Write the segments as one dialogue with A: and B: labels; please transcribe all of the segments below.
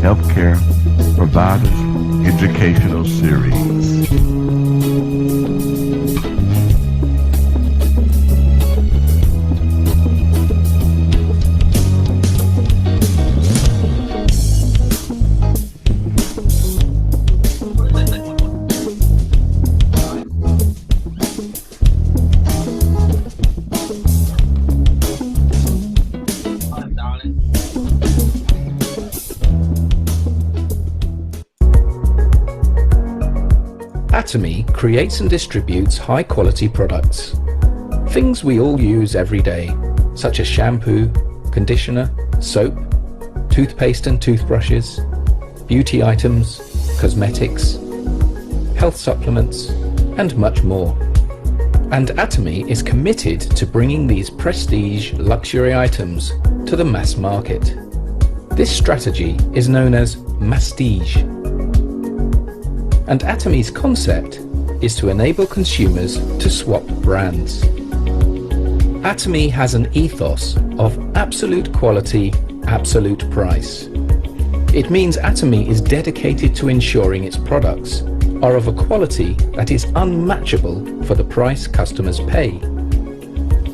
A: healthcare providers educational series.
B: Atomy creates and distributes high-quality products. Things we all use every day, such as shampoo, conditioner, soap, toothpaste and toothbrushes, beauty items, cosmetics, health supplements, and much more. And Atomy is committed to bringing these prestige luxury items to the mass market. This strategy is known as mastige. And Atomy's concept is to enable consumers to swap brands. Atomy has an ethos of absolute quality, absolute price. It means Atomy is dedicated to ensuring its products are of a quality that is unmatchable for the price customers pay.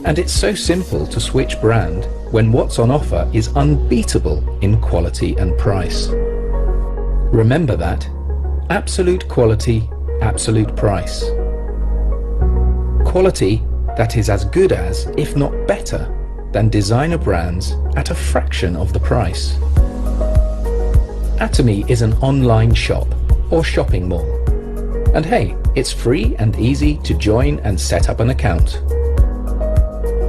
B: And it's so simple to switch brand when what's on offer is unbeatable in quality and price. Remember that. Absolute quality, absolute price. Quality that is as good as, if not better, than designer brands at a fraction of the price. Atomy is an online shop or shopping mall. And hey, it's free and easy to join and set up an account.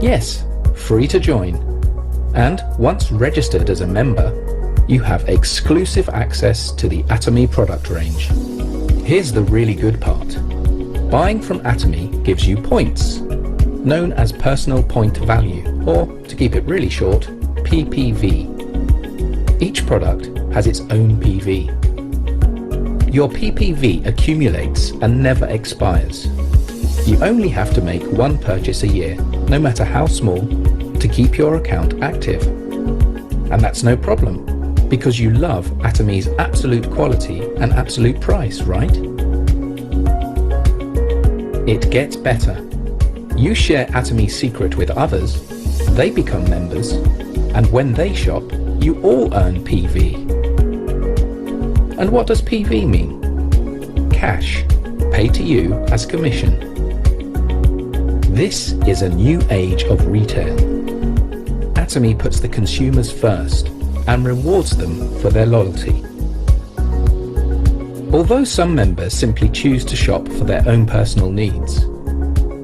B: Yes, free to join. And once registered as a member, you have exclusive access to the Atomy product range. Here's the really good part. Buying from Atomy gives you points, known as personal point value, or to keep it really short, PPV. Each product has its own PV. Your PPV accumulates and never expires. You only have to make one purchase a year, no matter how small, to keep your account active. And that's no problem, because you love Atomy's absolute quality and absolute price, right? It gets better. You share Atomy's secret with others, they become members, and when they shop, you all earn PV. And what does PV mean? Cash, paid to you as commission. This is a new age of retail. Atomy puts the consumers first and rewards them for their loyalty. Although some members simply choose to shop for their own personal needs,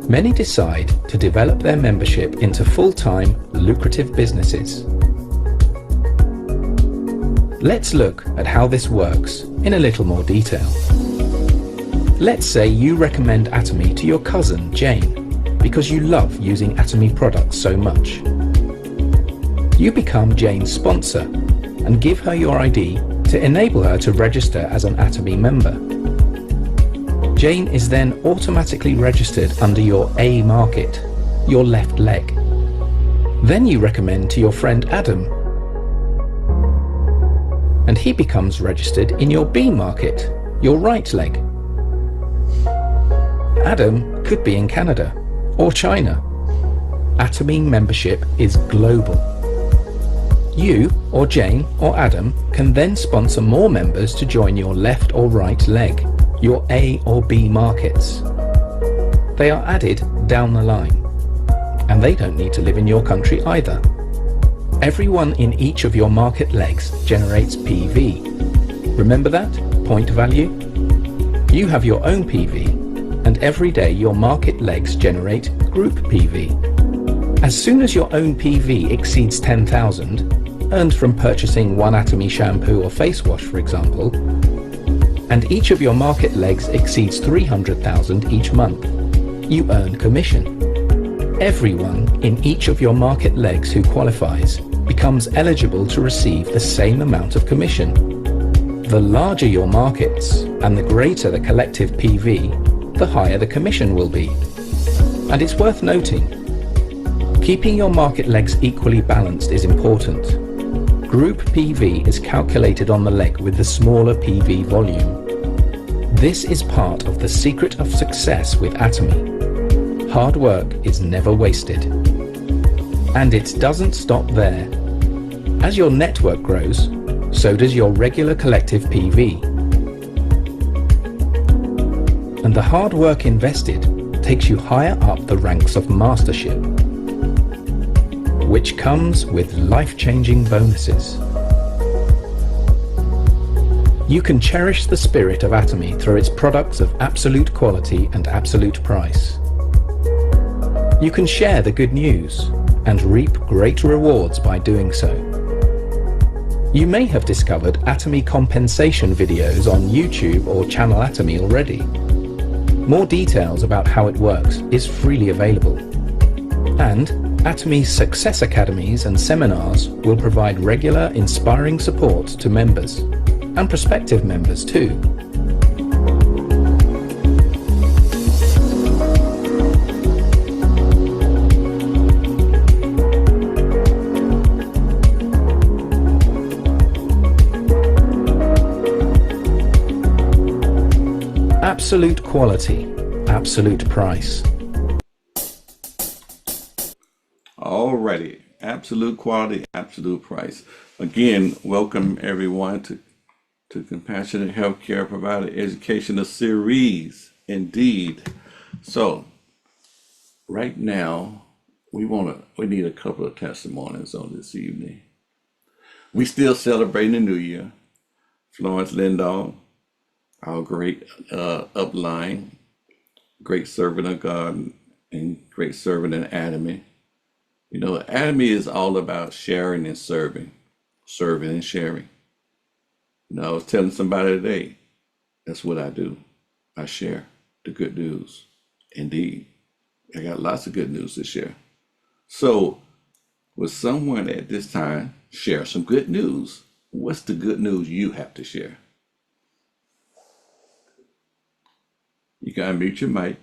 B: many decide to develop their membership into full-time, lucrative businesses. Let's look at how this works in a little more detail. Let's say you recommend Atomy to your cousin, Jane, because you love using Atomy products so much. You become Jane's sponsor and give her your ID to enable her to register as an Atomy member. Jane is then automatically registered under your A market, your left leg. Then you recommend to your friend Adam, and he becomes registered in your B market, your right leg. Adam could be in Canada or China. Atomy membership is global. You, or Jane, or Adam can then sponsor more members to join your left or right leg, your A or B markets. They are added down the line, and they don't need to live in your country either. Everyone in each of your market legs generates PV. Remember that? Point value? You have your own PV, and every day your market legs generate group PV. As soon as your own PV exceeds 10,000, earned from purchasing one Atomy shampoo or face wash, for example, and each of your market legs exceeds 300,000 each month, you earn commission. Everyone in each of your market legs who qualifies becomes eligible to receive the same amount of commission. The larger your markets and the greater the collective PV, the higher the commission will be. And it's worth noting, keeping your market legs equally balanced is important. Group PV is calculated on the leg with the smaller PV volume. This is part of the secret of success with Atomy. Hard work is never wasted. And it doesn't stop there. As your network grows, so does your regular collective PV. And the hard work invested takes you higher up the ranks of mastership, which comes with life-changing bonuses. You can cherish the spirit of Atomy through its products of absolute quality and absolute price. You can share the good news and reap great rewards by doing so. You may have discovered Atomy compensation videos on YouTube or Channel Atomy already. More details about how it works is freely available. And Atomy's Success Academies and seminars will provide regular, inspiring support to members, and prospective members too. Absolute quality, absolute price.
C: Alrighty, absolute quality, absolute price. Again, welcome everyone to Compassionate Healthcare Provider Educational Series. Indeed. So, right now, we need a couple of testimonies on this evening. We still celebrating the new year. Florence Lindahl, our great upline, great servant of God, and great servant in Atomy. You know, Atomy is all about sharing and serving and sharing. You know, I was telling somebody today, that's what I do. I share the good news. Indeed, I got lots of good news to share. So, with someone at this time, share some good news. What's the good news you have to share? You gotta mute your mic.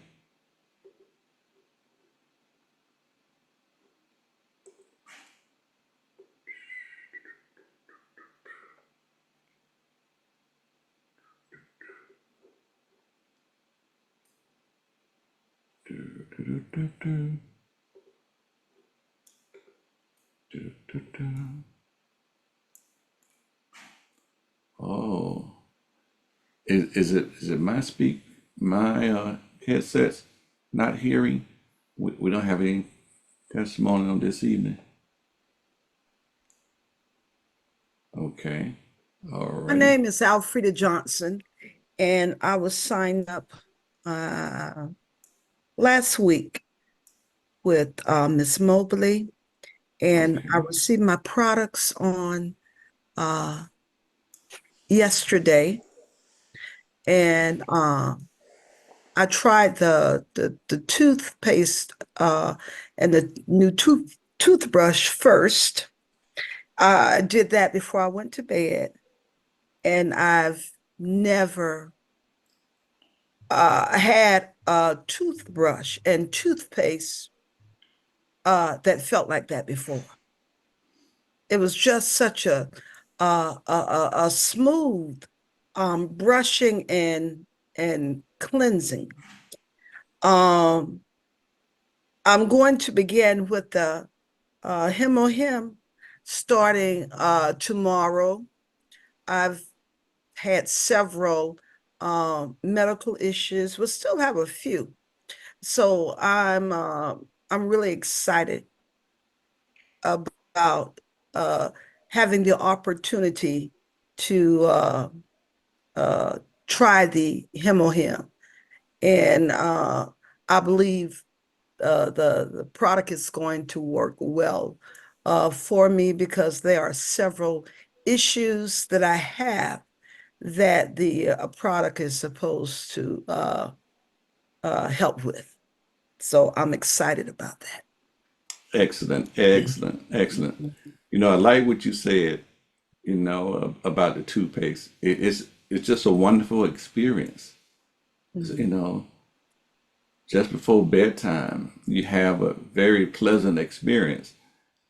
C: Oh, is it my headsets not hearing? We don't have any testimony on this evening. Okay, all
D: My
C: right.
D: name is Alfreda Johnson, and I was signed up last week with Miss Mobley, and I
C: Okay.
D: received my products on yesterday, and I tried the toothpaste and the new toothbrush first. I did that before I went to bed, and I've never had a toothbrush and toothpaste that felt like that before. It was just such a smooth brushing and cleansing. I'm going to begin with the Him starting tomorrow. I've had several medical issues. We'll still have a few. So I'm really excited about having the opportunity to try the Him. And I believe the product is going to work well for me, because there are several issues that I have that the product is supposed to help with. So I'm excited about that.
C: Excellent, excellent, excellent. You know, I like what you said, you know, about the toothpaste. It's just a wonderful experience. You know, just before bedtime, you have a very pleasant experience.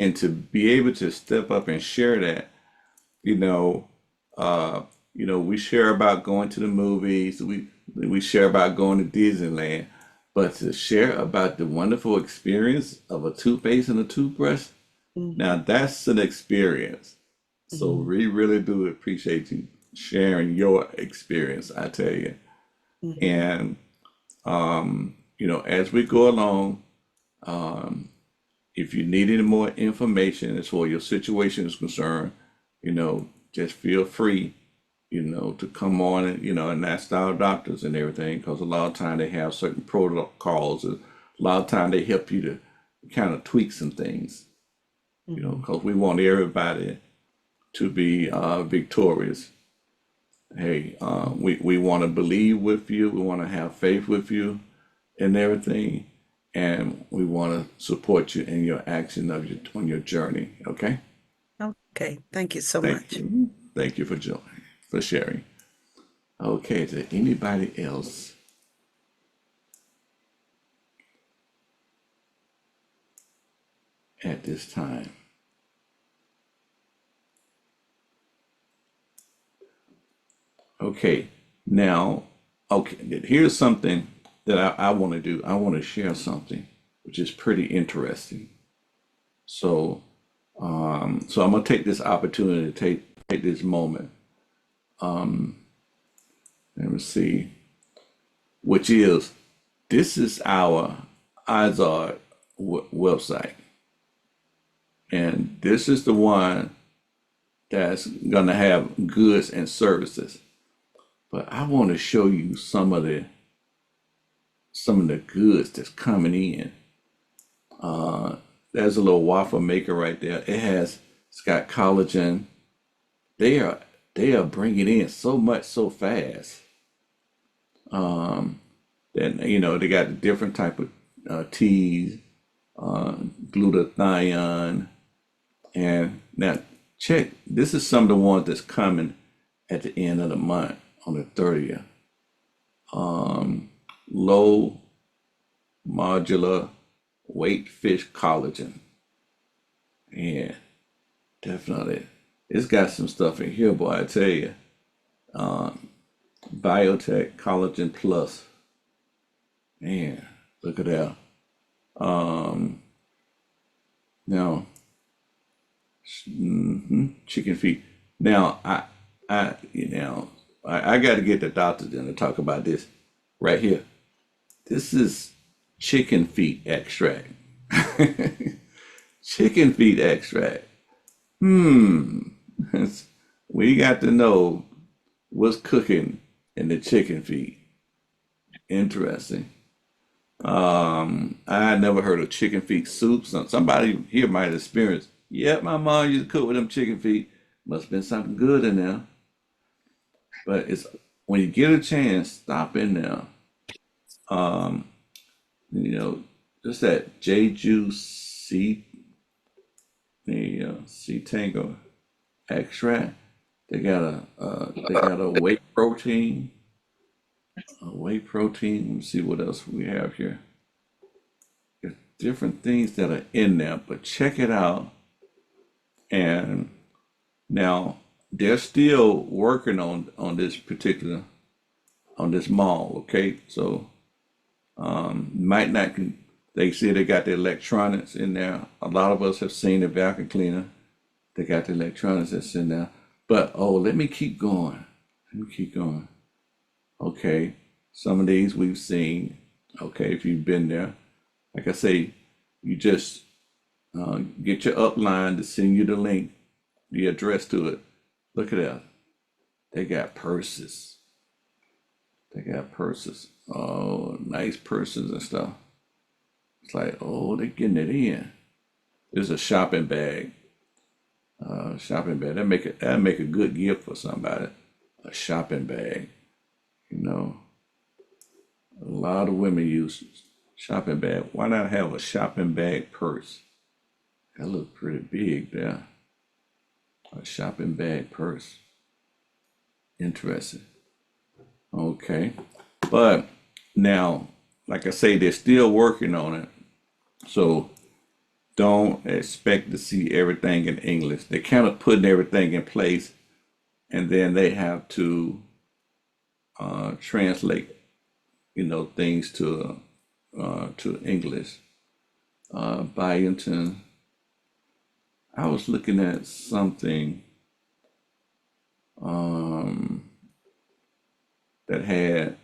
C: And to be able to step up and share that you know, uh, we share about going to the movies. We share about going to Disneyland, but to share about the wonderful experience of a toothpaste and a toothbrush, now
D: Mhm.
C: that's an experience. So
D: Mhm.
C: we really do appreciate you sharing your experience, I tell you.
D: Mhm.
C: And as we go along, if you need any more information as far as your situation is concerned, just feel free, to come on and and ask our doctors and everything, because a lot of time they have certain protocols. A lot of time they help you to kind of tweak some things,
D: Mhm.
C: because we want everybody to be victorious. Hey, we want to believe with you. We want to have faith with you and everything, and we want to support you in your action of your on your journey. Okay,
D: Okay, thank you so
C: thank
D: much.
C: you, thank you for sharing. Okay, to anybody else at this time? Okay, now, okay, here's something that I want to do. I want to share something which is pretty interesting. So, so I'm gonna take this opportunity to take this moment. Let me see, which is this is our Izard website, and this is the one that's gonna have goods and services. But I want to show you some of the goods that's coming in. There's a little waffle maker right there. It's got collagen. They are they are bringing in so much so fast. Then they got the different type of teas, glutathione, and now check. This is some of the ones that's coming at the end of the month on the 30th. Low modular weight fish collagen. Yeah, definitely. It's got some stuff in here, boy. I tell you, biotech collagen plus. Man, look at that. Now chicken feet. Now, I got to get the doctor then to talk about this right here. This is chicken feet extract. Chicken feet extract. Hmm. We got to know what's cooking in the chicken feet. Interesting. I had never heard of chicken feet soup. Somebody here might have experienced. Yep, my mom used to cook with them chicken feet. Must have been something good in there. But it's when you get a chance, stop in there. You know, just that J Juice C Tango extract. They got a whey protein. Let me see what else we have here. There's different things that are in there, but check it out. And now they're still working on this particular on this mall. Okay, so might not. They say they got the electronics in there. A lot of us have seen the vacuum cleaner. They got the electronics that's in there. But oh, let me keep going. Let me keep going. Okay, some of these we've seen. Okay, if you've been there, like I say, you just get your upline to send you the link, the address to it. Look at that. They got purses. They got purses. Oh, nice purses and stuff. It's like, oh, they're getting it in. There's a shopping bag. Shopping bag. That make a good gift for somebody. A shopping bag. You know, a lot of women use shopping bag. Why not have a shopping bag purse? That looks pretty big there. A shopping bag purse. Interesting. Okay. But now, like I say, they're still working on it. So don't expect to see everything in English. They're kind of putting everything in place, and then they have to translate, things to English. Byington. I was looking at something um, that had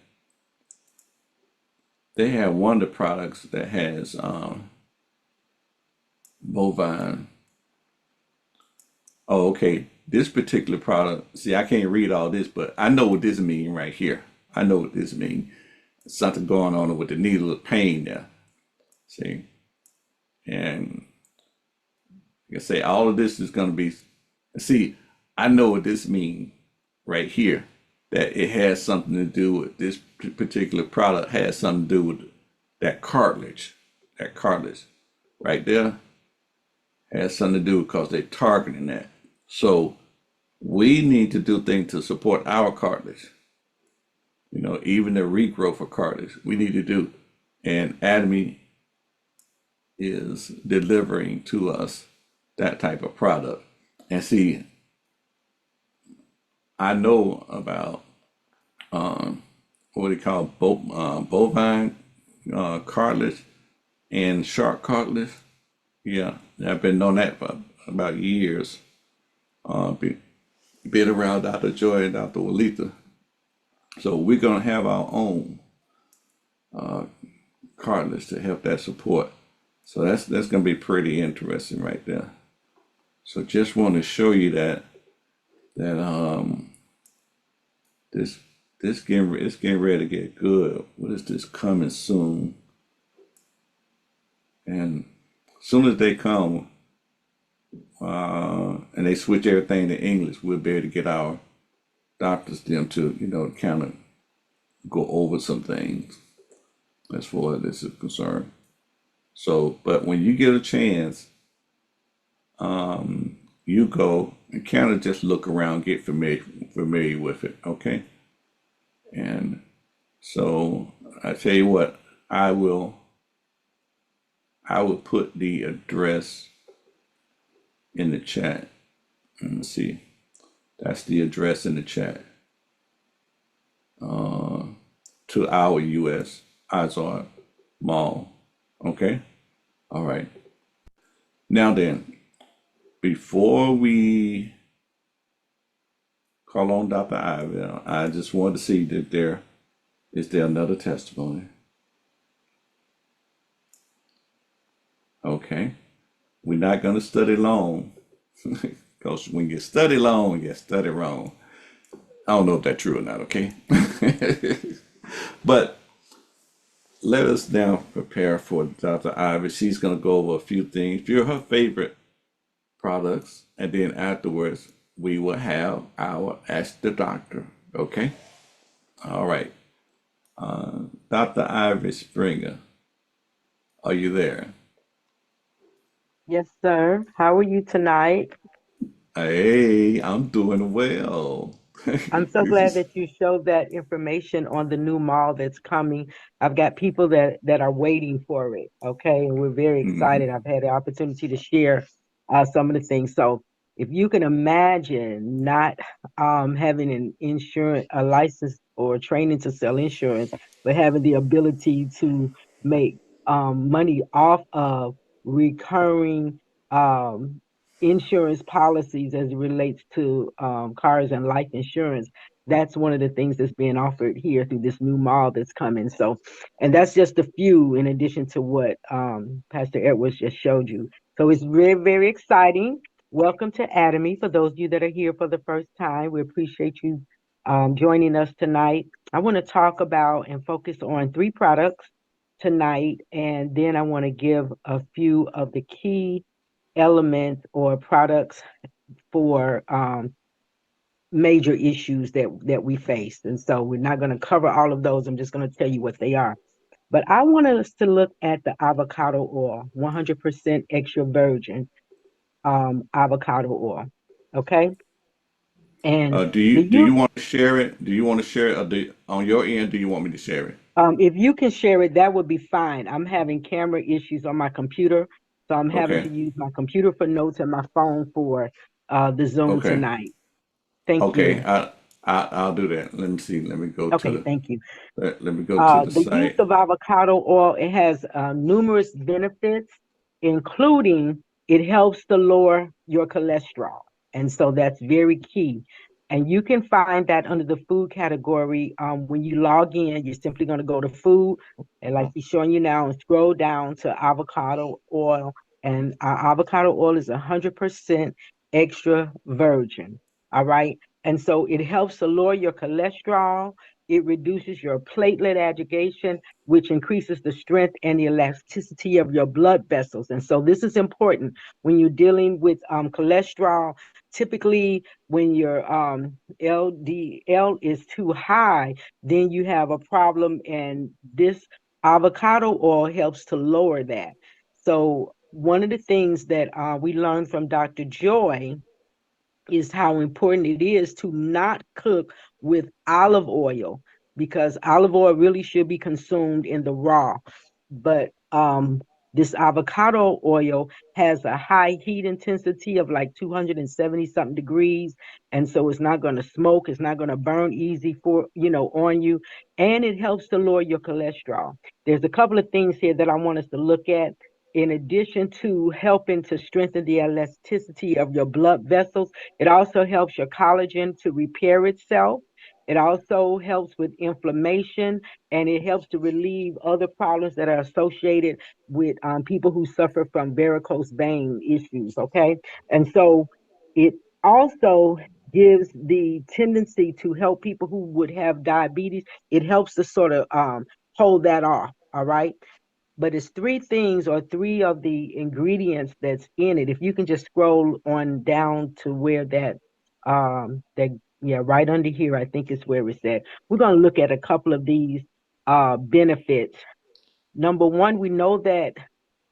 C: they had one of the products that has bovine. Oh, okay. This particular product. See, I can't read all this, but I know what this means right here. I know what this means. Something going on with the needle of pain there. See, and like I say, all of this is going to be. See, I know what this means right here. That it has something to do with this particular product. Has something to do with that cartilage. That cartilage right there has something to do because they're targeting that. So we need to do things to support our cartilage. Even the regrowth of cartilage, we need to do. And Atomy is delivering to us that type of product. And see, I know about what they call bovine cartilage and shark cartilage. Yeah, I've been on that for about years. Been around Dr. Joy and Dr. Walita. So we're gonna have our own cartilage to help that support. So that's gonna be pretty interesting right there. So just want to show you that this it's getting ready to get good. What is this coming soon? And as soon as they come and they switch everything to English, we'll be able to get our doctors them to kind of go over some things as far as this is concerned. So, but when you get a chance, you go and kind of just look around, get familiar with it, okay? And so I tell you what, I will put the address in the chat. Let me see. That's the address in the chat. To our US Izard Mall. Okay? All right. Now then, before we call on Dr. Ivy, I just wanted to see that is there another testimony? Okay. We're not going to study long because when you study long, you study wrong. I don't know if that's true or not, okay? But let us now prepare for Dr. Ivy. She's going to go over a few things. If you're her favorite products, and then afterwards, we will have our Ask the Doctor, okay? All right. Dr. Ivy Springer, are you there?
E: Yes, sir. How are you tonight?
C: Hey, I'm doing well.
E: I'm so glad that you showed that information on the new mall that's coming. I've got people that are waiting for it. Okay, and we're very
C: Mhm.
E: excited. I've had the opportunity to share some of the things. So if you can imagine not having an insurance, a license or training to sell insurance, but having the ability to make money off of recurring um, insurance policies as it relates to cars and life insurance. That's one of the things that's being offered here through this new mall that's coming. So, and that's just a few in addition to what Pastor Edwards just showed you. So it's very, very exciting. Welcome to Atomy. For those of you that are here for the first time, we appreciate you joining us tonight. I want to talk about and focus on three products tonight, and then I want to give a few of the key elements or products for major issues that we face. And so we're not going to cover all of those. I'm just going to tell you what they are. But I want us to look at the avocado oil, 100% extra virgin avocado oil. Okay. And the
C: Do you
E: you
C: want to share it? Do you want to share it, or on your end? Do you want me to share it?
E: if you can share it, that would be fine. I'm having camera issues on my computer, So I'm having
C: Okay.
E: to use my computer for notes and my phone for the Zoom
C: Okay.
E: tonight. Thank
C: Okay.
E: you.
C: I'll do that. Let me see. Let me go to
E: Okay, thank you.
C: let me go to the
E: The use
C: site.
E: of avocado oil, it has numerous benefits, including it helps to lower your cholesterol. And so that's very key. And you can find that under the food category. When you log in, you're simply going to go to food, and like he's showing you now, and scroll down to avocado oil. And avocado oil is 100% extra virgin. All right. And so it helps to lower your cholesterol, it reduces your platelet aggregation, which increases the strength and the elasticity of your blood vessels. And so this is important when you're dealing with cholesterol. Typically, when your LDL is too high, then you have a problem, and this avocado oil helps to lower that. So one of the things that we learned from Dr. Joy is how important it is to not cook with olive oil, because olive oil really should be consumed in the raw. But this avocado oil has a high heat intensity of like 270 something degrees, and so it's not going to smoke, it's not going to burn easy for on you, and it helps to lower your cholesterol. There's a couple of things here that I want us to look at. In addition to helping to strengthen the elasticity of your blood vessels, it also helps your collagen to repair itself. It also helps with inflammation, and it helps to relieve other problems that are associated with people who suffer from varicose vein issues. Okay. And so it also gives the tendency to help people who would have diabetes. It helps to sort of hold that off. All right. But it's three things, or three of the ingredients that's in it. If you can just scroll on down to where that yeah, right under here, I think is where it's at. We're going to look at a couple of these benefits. Number one, we know that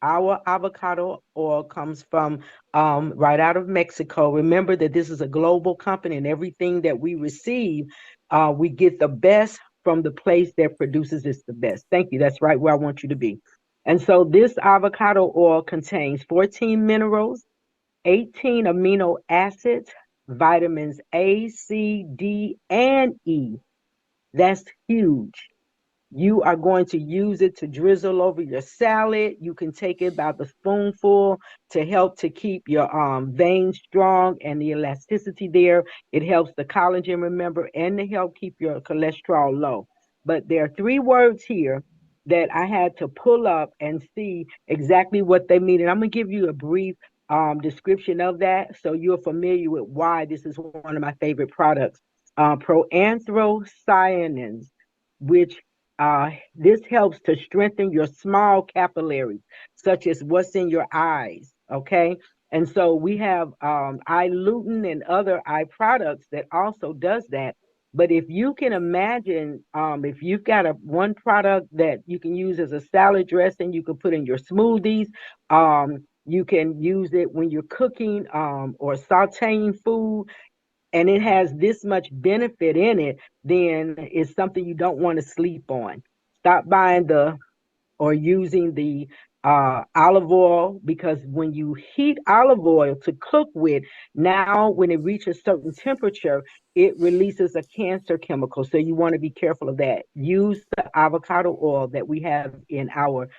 E: our avocado oil comes from right out of Mexico. Remember that this is a global company, and everything that we receive, we get the best from the place that produces it the best. Thank you. That's right where I want you to be. And so this avocado oil contains 14 minerals, 18 amino acids, vitamins A, C, D, and E. That's huge. You are going to use it to drizzle over your salad. You can take it by the spoonful to help to keep your veins strong and the elasticity there. It helps the collagen, remember, and to help keep your cholesterol low. But there are three words here that I had to pull up and see exactly what they mean. And I'm going to give you a brief description of that so you're familiar with why this is one of my favorite products. Proanthocyanins, which this helps to strengthen your small capillaries, such as what's in your eyes. Okay. And so we have eye lutein and other eye products that also does that. But if you can imagine, if you've got one product that you can use as a salad dressing, you can put in your smoothies. You can use it when you're cooking or sauteing food, and it has this much benefit in it, then it's something you don't want to sleep on. Stop buying the or using the olive oil, because when you heat olive oil to cook with, now when it reaches certain temperature, it releases a cancer chemical. So you want to be careful of that. Use the avocado oil that we have in our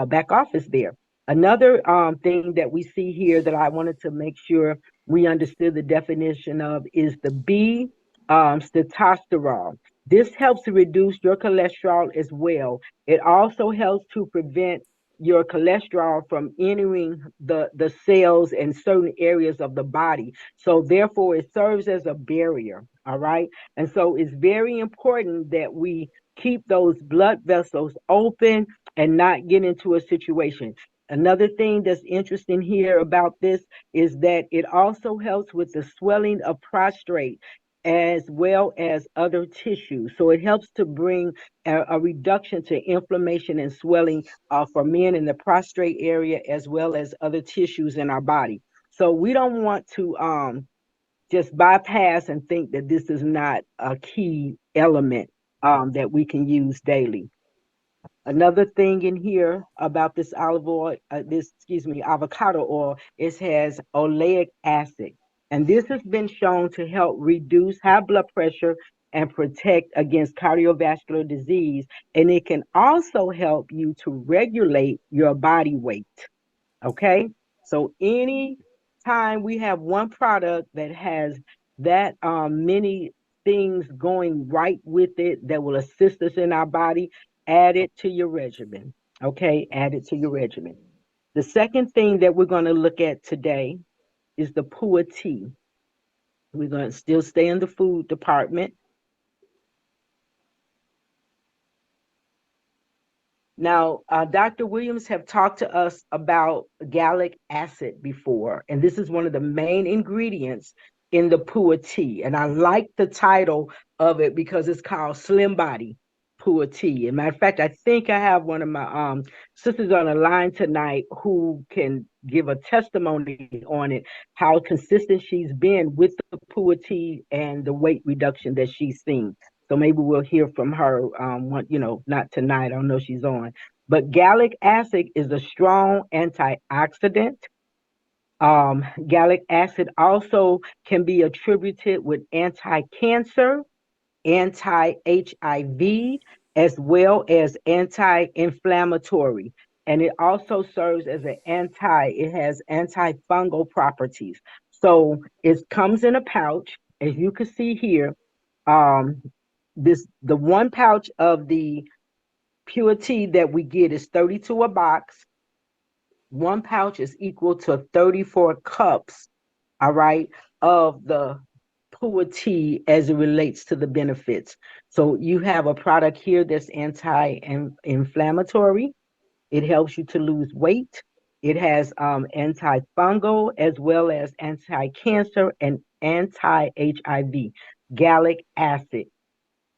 E: back office there. Another thing that we see here that I wanted to make sure we understood the definition of is the B testosterone. This helps to reduce your cholesterol as well. It also helps to prevent your cholesterol from entering the cells and certain areas of the body. So therefore, it serves as a barrier. All right. And so it's very important that we keep those blood vessels open and not get into a situation. Another thing that's interesting here about this is that it also helps with the swelling of prostrate as well as other tissues. So it helps to bring a reduction to inflammation and swelling for men in the prostrate area as well as other tissues in our body. So we don't want to just bypass and think that this is not a key element that we can use daily. Another thing in here about this olive oil, this, excuse me, avocado oil, it has oleic acid. And this has been shown to help reduce high blood pressure and protect against cardiovascular disease. And it can also help you to regulate your body weight. Okay. So any time we have one product that has that many things going right with it that will assist us in our body, add it to your regimen. Okay. Add it to your regimen. The second thing that we're going to look at today is the Pua tea. We're going to still stay in the food department. Now, Dr. Williams have talked to us about gallic acid before, and this is one of the main ingredients in the Pua tea. And I like the title of it because it's called Slim Body Pua tea. As a matter of fact, I think I have one of my sisters on the line tonight who can give a testimony on it, how consistent she's been with the Pua tea and the weight reduction that she's seen. So maybe we'll hear from her, not tonight. I don't know if she's on. But gallic acid is a strong antioxidant. Gallic acid also can be attributed with anti-cancer, anti-HIV, as well as anti-inflammatory. And it also serves as it has antifungal properties. So it comes in a pouch, as you can see here. Um, the one pouch of the pure tea that we get is 32 a box. One pouch is equal to 34 cups, all right, of the Pua tea as it relates to the benefits. So you have a product here that's anti-inflammatory. It helps you to lose weight. It has antifungal as well as anti-cancer and anti-HIV. Gallic acid,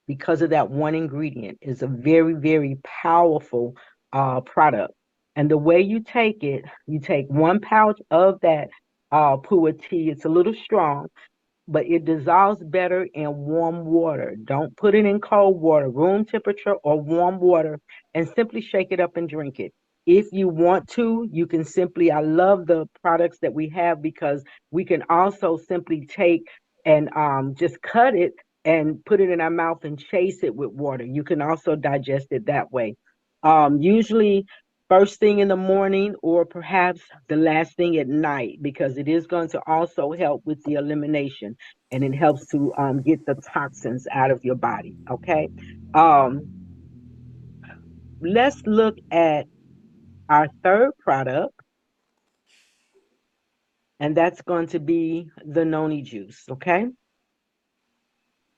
E: because of that one ingredient, is a very, very powerful product. And the way you take it, you take one pouch of that Pua tea. It's a little strong, but it dissolves better in warm water. Don't put it in cold water, room temperature or warm water, and simply shake it up and drink it. If you want to, you can simply, I love the products that we have because we can also simply take and just cut it and put it in our mouth and chase it with water. You can also digest it that way. Usually, first thing in the morning or perhaps the last thing at night, because it is going to also help with the elimination and it helps to get the toxins out of your body. Okay. Um, let's look at our third product, and that's going to be the noni juice. Okay.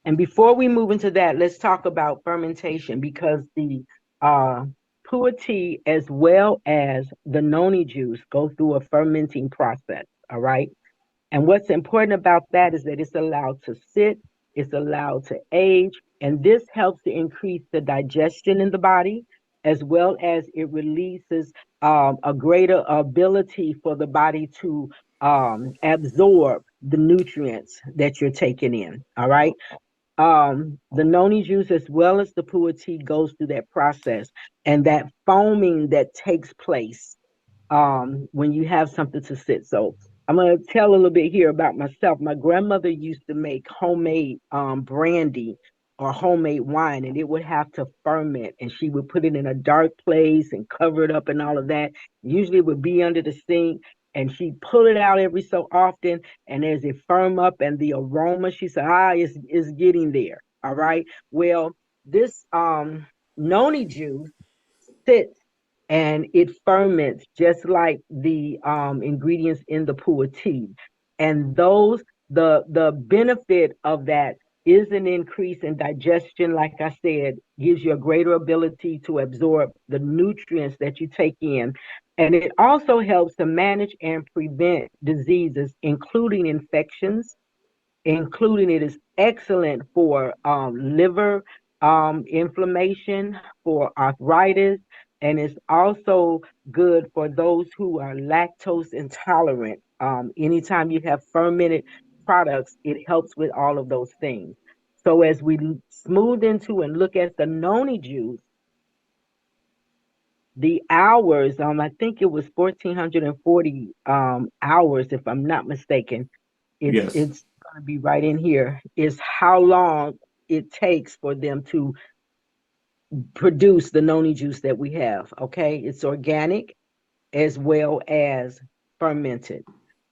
E: And before we move into that, let's talk about fermentation because the uh, Pua tea as well as the noni juice go through a fermenting process. All right. And what's important about that is that it's allowed to sit, it's allowed to age, and this helps to increase the digestion in the body, as well as it releases a greater ability for the body to absorb the nutrients that you're taking in. All right. The noni juice as well as the pua tea goes through that process, and that foaming that takes place when you have something to sit. So I'm going to tell a little bit here about myself. My grandmother used to make homemade brandy or homemade wine, and it would have to ferment, and she would put it in a dark place and cover it up and all of that. Usually it would be under the sink, and she'd pull it out every so often, and as it firm up and the aroma, she said, it's getting there. All right. Well, this noni juice sits and it ferments just like the ingredients in the pua tea. And those the benefit of that is an increase in digestion, like I said, gives you a greater ability to absorb the nutrients that you take in. And it also helps to manage and prevent diseases, including infections, including it is excellent for liver inflammation, for arthritis, and it's also good for those who are lactose intolerant. Anytime you have fermented products, it helps with all of those things. So as we smooth into and look at the noni juice, The hours, I think it was 1,440 hours, if I'm not mistaken.
C: Yes.
E: It's going to be right in here. Is how long it takes for them to produce the noni juice that we have. Okay, it's organic as well as fermented.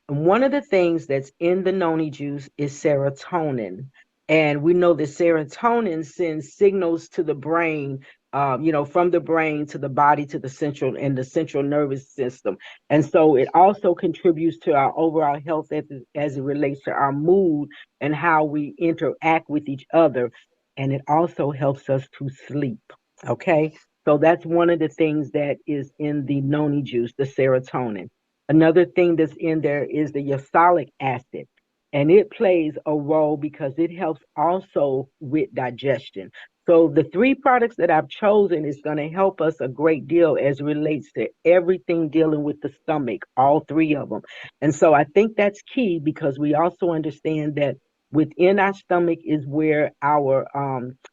E: And one of the things that's in the noni juice is serotonin. And we know that serotonin sends signals to the brain, from the brain to the body to the central nervous system. And so it also contributes to our overall health as it relates to our mood and how we interact with each other. And it also helps us to sleep. Okay. So that's one of the things that is in the noni juice, the serotonin. Another thing that's in there is the yosalic acid, and it plays a role because it helps also with digestion. So the three products that I've chosen is going to help us a great deal as it relates to everything dealing with the stomach, all three of them. And so I think that's key because we also understand that within our stomach is where our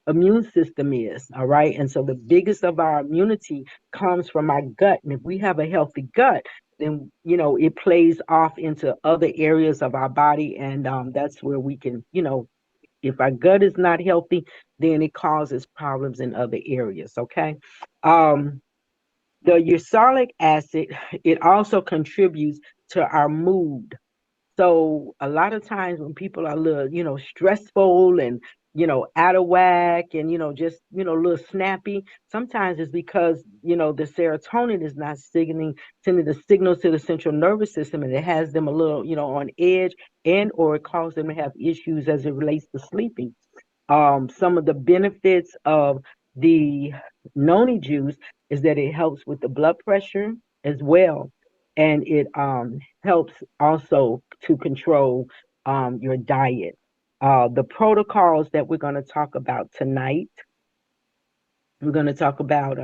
E: immune system is, all right? And so the biggest of our immunity comes from our gut. And if we have a healthy gut, then it plays off into other areas of our body, and that's where we can, if our gut is not healthy, then it causes problems in other areas. Okay. um the uracilic acid, it also contributes to our mood. So a lot of times when people are a little, stressful and, out of whack and, just, a little snappy, sometimes it's because, the serotonin is not sending the signals to the central nervous system, and it has them a little, on edge, and or it causes them to have issues as it relates to sleeping. Some of the benefits of the noni juice is that it helps with the blood pressure as well, and it helps also to control your diet. The protocols that we're going to talk about tonight, we're going to talk about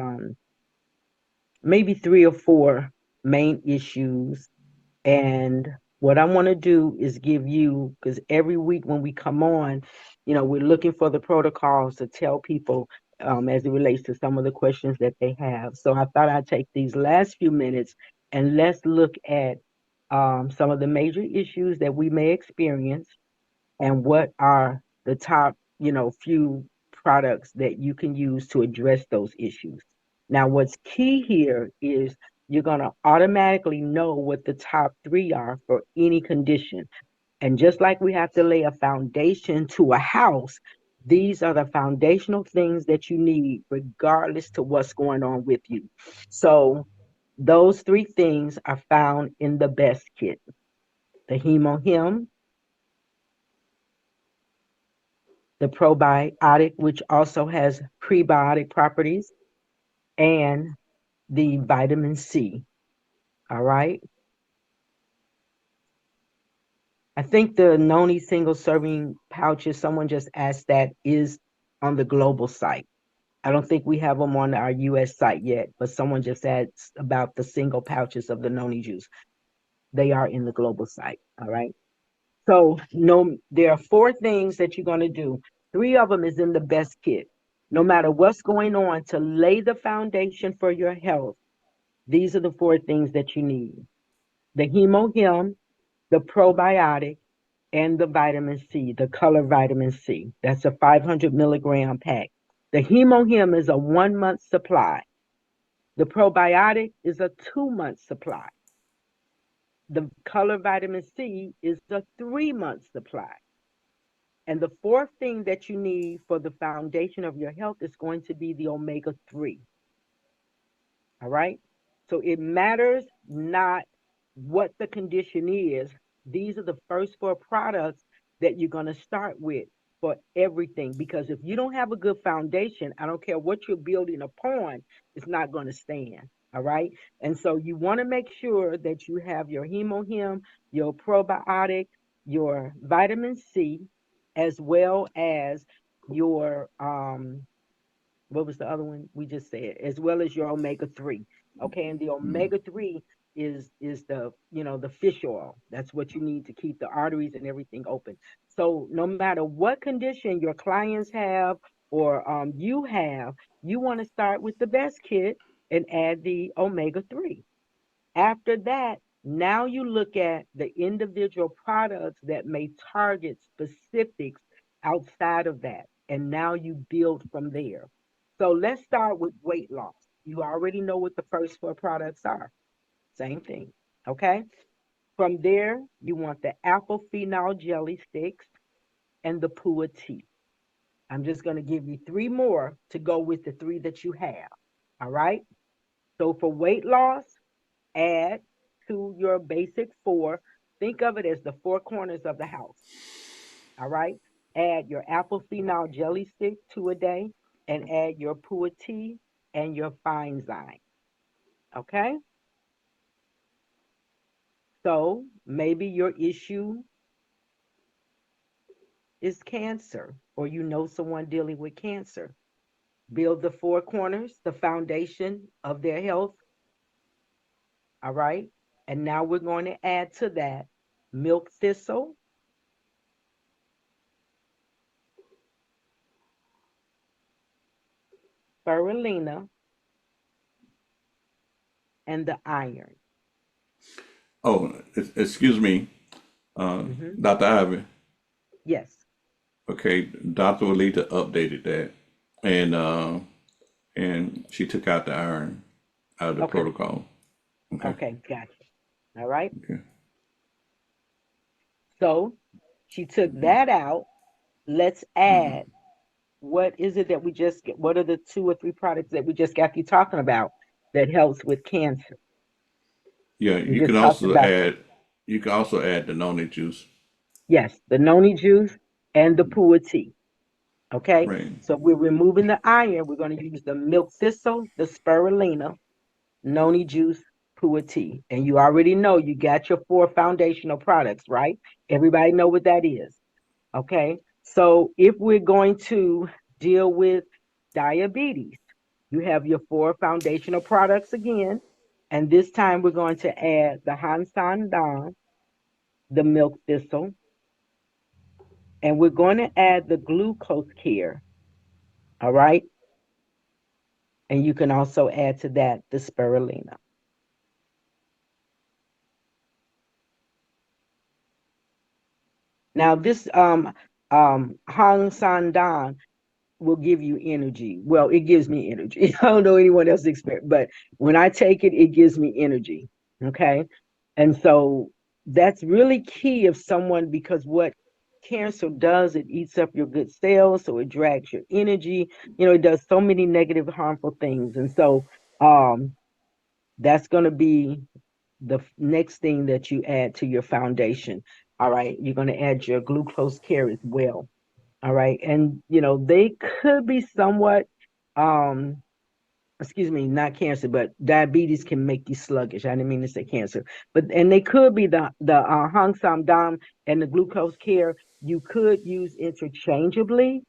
E: maybe three or four main issues. And what I want to do is give you, because every week when we come on, we're looking for the protocols to tell people as it relates to some of the questions that they have. So I thought I'd take these last few minutes and let's look at some of the major issues that we may experience and what are the top, few products that you can use to address those issues. Now, what's key here is you're going to automatically know what the top three are for any condition. And just like we have to lay a foundation to a house, these are the foundational things that you need regardless to what's going on with you. So those three things are found in the best kit: the hemohim, the probiotic, which also has prebiotic properties, and the vitamin C. All right. I think the Noni single serving pouches, someone just asked that, is on the global site. I don't think we have them on our US site yet, but someone just asked about the single pouches of the Noni juice. They are in the global site. All right. So no, there are four things that you're going to do. Three of them is in the best kit. No matter what's going on, to lay the foundation for your health, these are the four things that you need: the hemohim, the probiotic, and the vitamin C, the color vitamin C. That's a 500 milligram pack. The hemohim is a 1 month supply. The probiotic is a 2 month supply. The color vitamin C is a 3 month supply. And the fourth thing that you need for the foundation of your health is going to be the omega 3. All right. So it matters not what the condition is. These are the first four products that you're going to start with for everything. Because if you don't have a good foundation, I don't care what you're building upon, it's not going to stand. All right. And so you want to make sure that you have your hemohim, your probiotic, your vitamin C, as well as your what was the other one we just said, as well as your omega 3. Okay, and the omega 3 is the, the fish oil. That's what you need to keep the arteries and everything open. So no matter what condition your clients have or you have, you want to start with the best kit, and add the omega-3. After that, now you look at the individual products that may target specifics outside of that. And now you build from there. So let's start with weight loss. You already know what the first four products are. Same thing. Okay. From there, you want the apple phenol jelly sticks and the Pua tea. I'm just going to give you three more to go with the three that you have. All right. So for weight loss, add to your basic four. Think of it as the four corners of the house. All right. Add your apple phenol jelly stick 2 a day and add your Pua tea and your fine zyme. Okay. So maybe your issue is cancer, or you know someone dealing with cancer. Build the four corners, the foundation of their health. All right. And now we're going to add to that milk thistle, spirulina, and the iron.
C: Oh, excuse me,
E: Hmm.
C: Dr. Ivy.
E: Yes.
C: Okay, Dr. Walita updated that, and she took out the iron out of the
E: Okay.
C: protocol. Okay.
E: Okay. Gotcha. All right.
C: Okay.
E: So she took that out. Let's add, what is it that we just get? What are the two or three products that we just got you talking about that helps with cancer?
C: Yeah,
E: We just talked about,
C: you can also add the noni juice.
E: yes, the noni juice and the Pua tea. Okay.
C: Right.
E: So we're removing the iron. We're going to use the milk thistle, the spirulina, noni juice, Pua tea. And you already know you got your four foundational products, right? Everybody know what that is. Okay. So if we're going to deal with diabetes, you have your four foundational products again. And this time we're going to add the Hansan Dan, the milk thistle, and we're going to add the glucose care. All right. And you can also add to that the spirulina. Now this Hang San Dan will give you energy. Well, it gives me energy. I don't know anyone else experience, but when I take it, it gives me energy. Okay. And so that's really key if someone, because what cancer does, it eats up your good cells, so it drags your energy. It does so many negative, harmful things. And so that's going to be the next thing that you add to your foundation. All right. You're going to add your glucose care as well. All right. And, they could be somewhat, um, excuse me, not cancer, but diabetes can make you sluggish. I didn't mean to say cancer, and they could be the Hang Sam Dam and the glucose care. You could use interchangeably,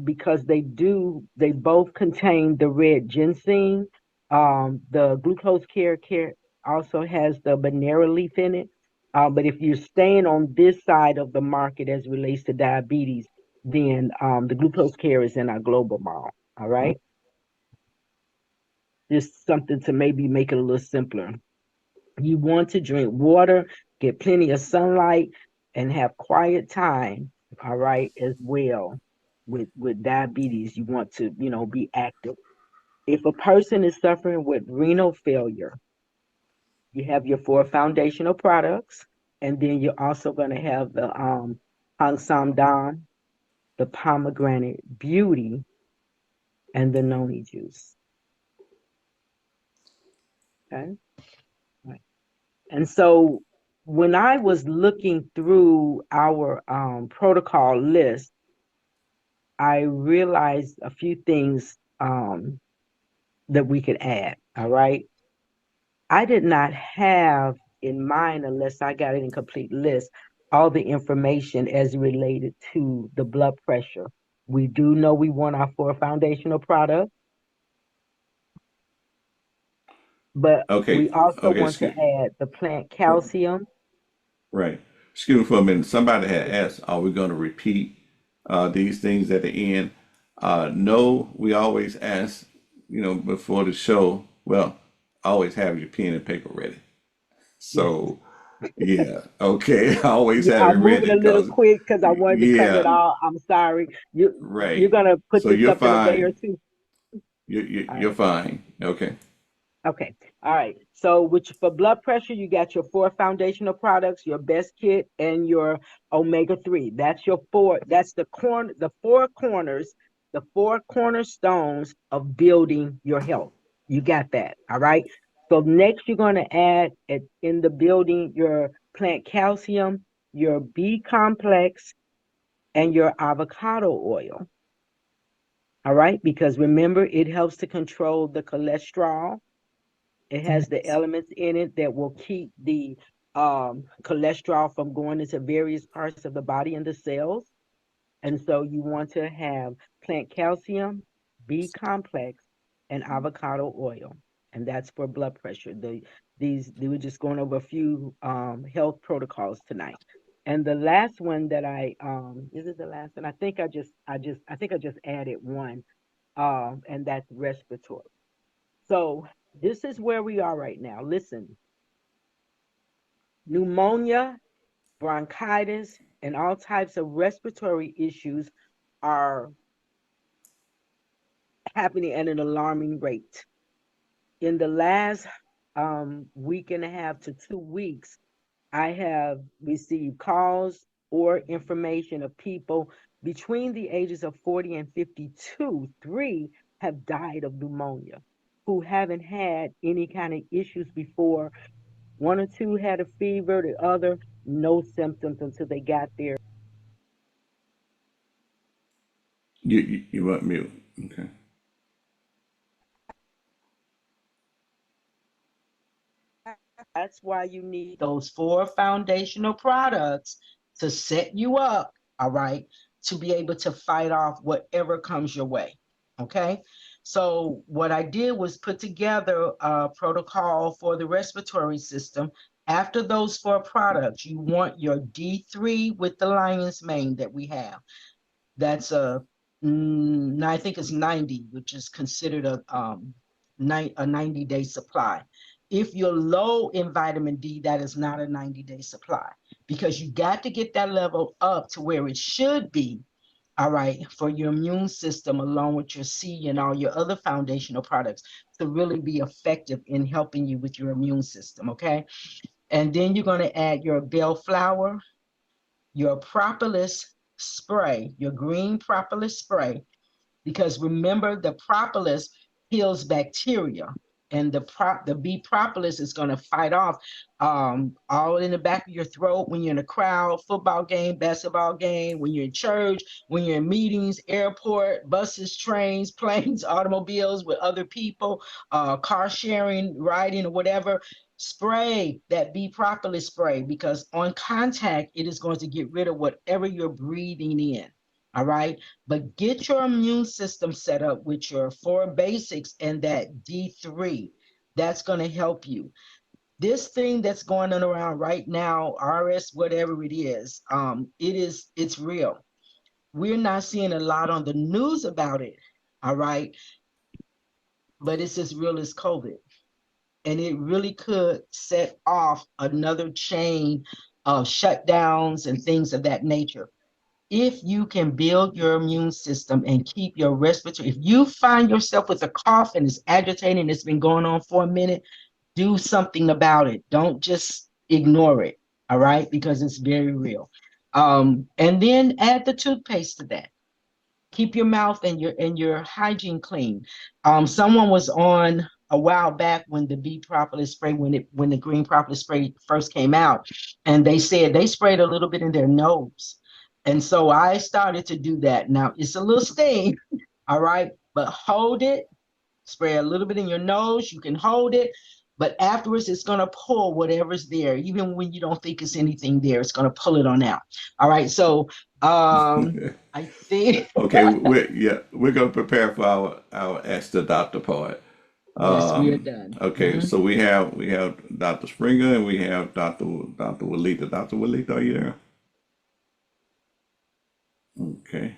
E: because they both contain the red ginseng. The glucose care also has the banana leaf in it. But if you're staying on this side of the market as relates to diabetes, then the glucose care is in our global mall. All right. Just something to maybe make it a little simpler. You want to drink water, get plenty of sunlight, and have quiet time. All right, as well. With diabetes, you want to, be active. If a person is suffering with renal failure, you have your four foundational products, and then you're also going to have the Hang Sam Dam, the pomegranate beauty, and the noni juice. Okay. Right. And so when I was looking through our protocol list, I realized a few things that we could add. All right. I did not have in mind, unless I got it in complete list, all the information as related to the blood pressure. We do know we want our four foundational products, but
C: Okay.
E: we also
C: Okay.
E: want to
C: Excuse.
E: add the plant calcium.
C: Right. Excuse me for a minute. Somebody had asked, are we going to repeat these things at the end? No, we always ask, before the show, Well, always have your pen and paper ready.
E: Yes.
C: So, yeah, okay, always
E: Yeah,
C: have it
E: I'm moving
C: ready
E: a little
C: because,
E: quick because I wanted to cover it
C: yeah,
E: all. I'm sorry. You're
C: right.
E: gonna put
C: So
E: this
C: you're
E: up in a day or
C: fine.
E: two. All
C: You're
E: right.
C: fine. Okay.
E: Okay. All right. So, which for blood pressure, you got your four foundational products, your best kit, and your omega-3. That's your four. That's the four corners, the four cornerstones of building your health. You got that. All right. So next, you're going to add in the building your plant calcium, your B complex, and your avocado oil. All right. Because remember, it helps to control the cholesterol. It has the elements in it that will keep the cholesterol from going into various parts of the body and the cells. And so you want to have plant calcium, B complex, and avocado oil. And that's for blood pressure. They were just going over a few health protocols tonight. And the last one that is it the last one? I think I just added one, and that's respiratory. So this is where we are right now. Listen, pneumonia, bronchitis, and all types of respiratory issues are happening at an alarming rate. In the last week and a half to 2 weeks, I have received calls or information of people between the ages of 40 and 52, three have died of pneumonia who haven't had any kind of issues before. One or two had a fever, the other no symptoms until they got there.
C: You want mute. Okay.
E: That's why you need those four foundational products to set you up, all right, to be able to fight off whatever comes your way. Okay. So, what I did was put together a protocol for the respiratory system. After those four products, you want your D3 with the lion's mane that we have. That's I think it's 90, which is considered a 90-day supply. If you're low in vitamin D, that is not a 90-day supply because you got to get that level up to where it should be, all right, for your immune system, along with your C and all your other foundational products to really be effective in helping you with your immune system, okay? And then you're going to add your bellflower, your propolis spray, your green propolis spray, because remember the propolis kills bacteria, and the B propolis is going to fight off all in the back of your throat when you're in a crowd, football game, basketball game, when you're in church, when you're in meetings, airport, buses, trains, planes, automobiles with other people, car sharing, riding, or whatever. Spray that B propolis spray because on contact it is going to get rid of whatever you're breathing in. All right. But get your immune system set up with your four basics and that D3. That's going to help you. This thing that's going on around right now, RS, whatever it's real. We're not seeing a lot on the news about it. All right. But it's as real as COVID. And it really could set off another chain of shutdowns and things of that nature. If you can build your immune system and keep your respiratory, if you find yourself with a cough and it's agitating, it's been going on for a minute, do something about it. Don't just ignore it. All right, because it's very real. And then add the toothpaste to that. Keep your mouth and your hygiene clean. Someone was on a while back when the B propolis spray, when the green propolis spray first came out, and they said they sprayed a little bit in their nose. And so I started to do that. Now it's a little sting, all right, but hold it, spray a little bit in your nose, you can hold it, but afterwards it's going to pull whatever's there. Even when you don't think it's anything there, it's going to pull it on out. All right, so I think
C: Okay, we're gonna prepare for our ask the doctor part.
E: yes, we are done.
C: Okay, so we have Dr. Springer and we have Dr. Walita. Dr. Walita, are you there? Okay.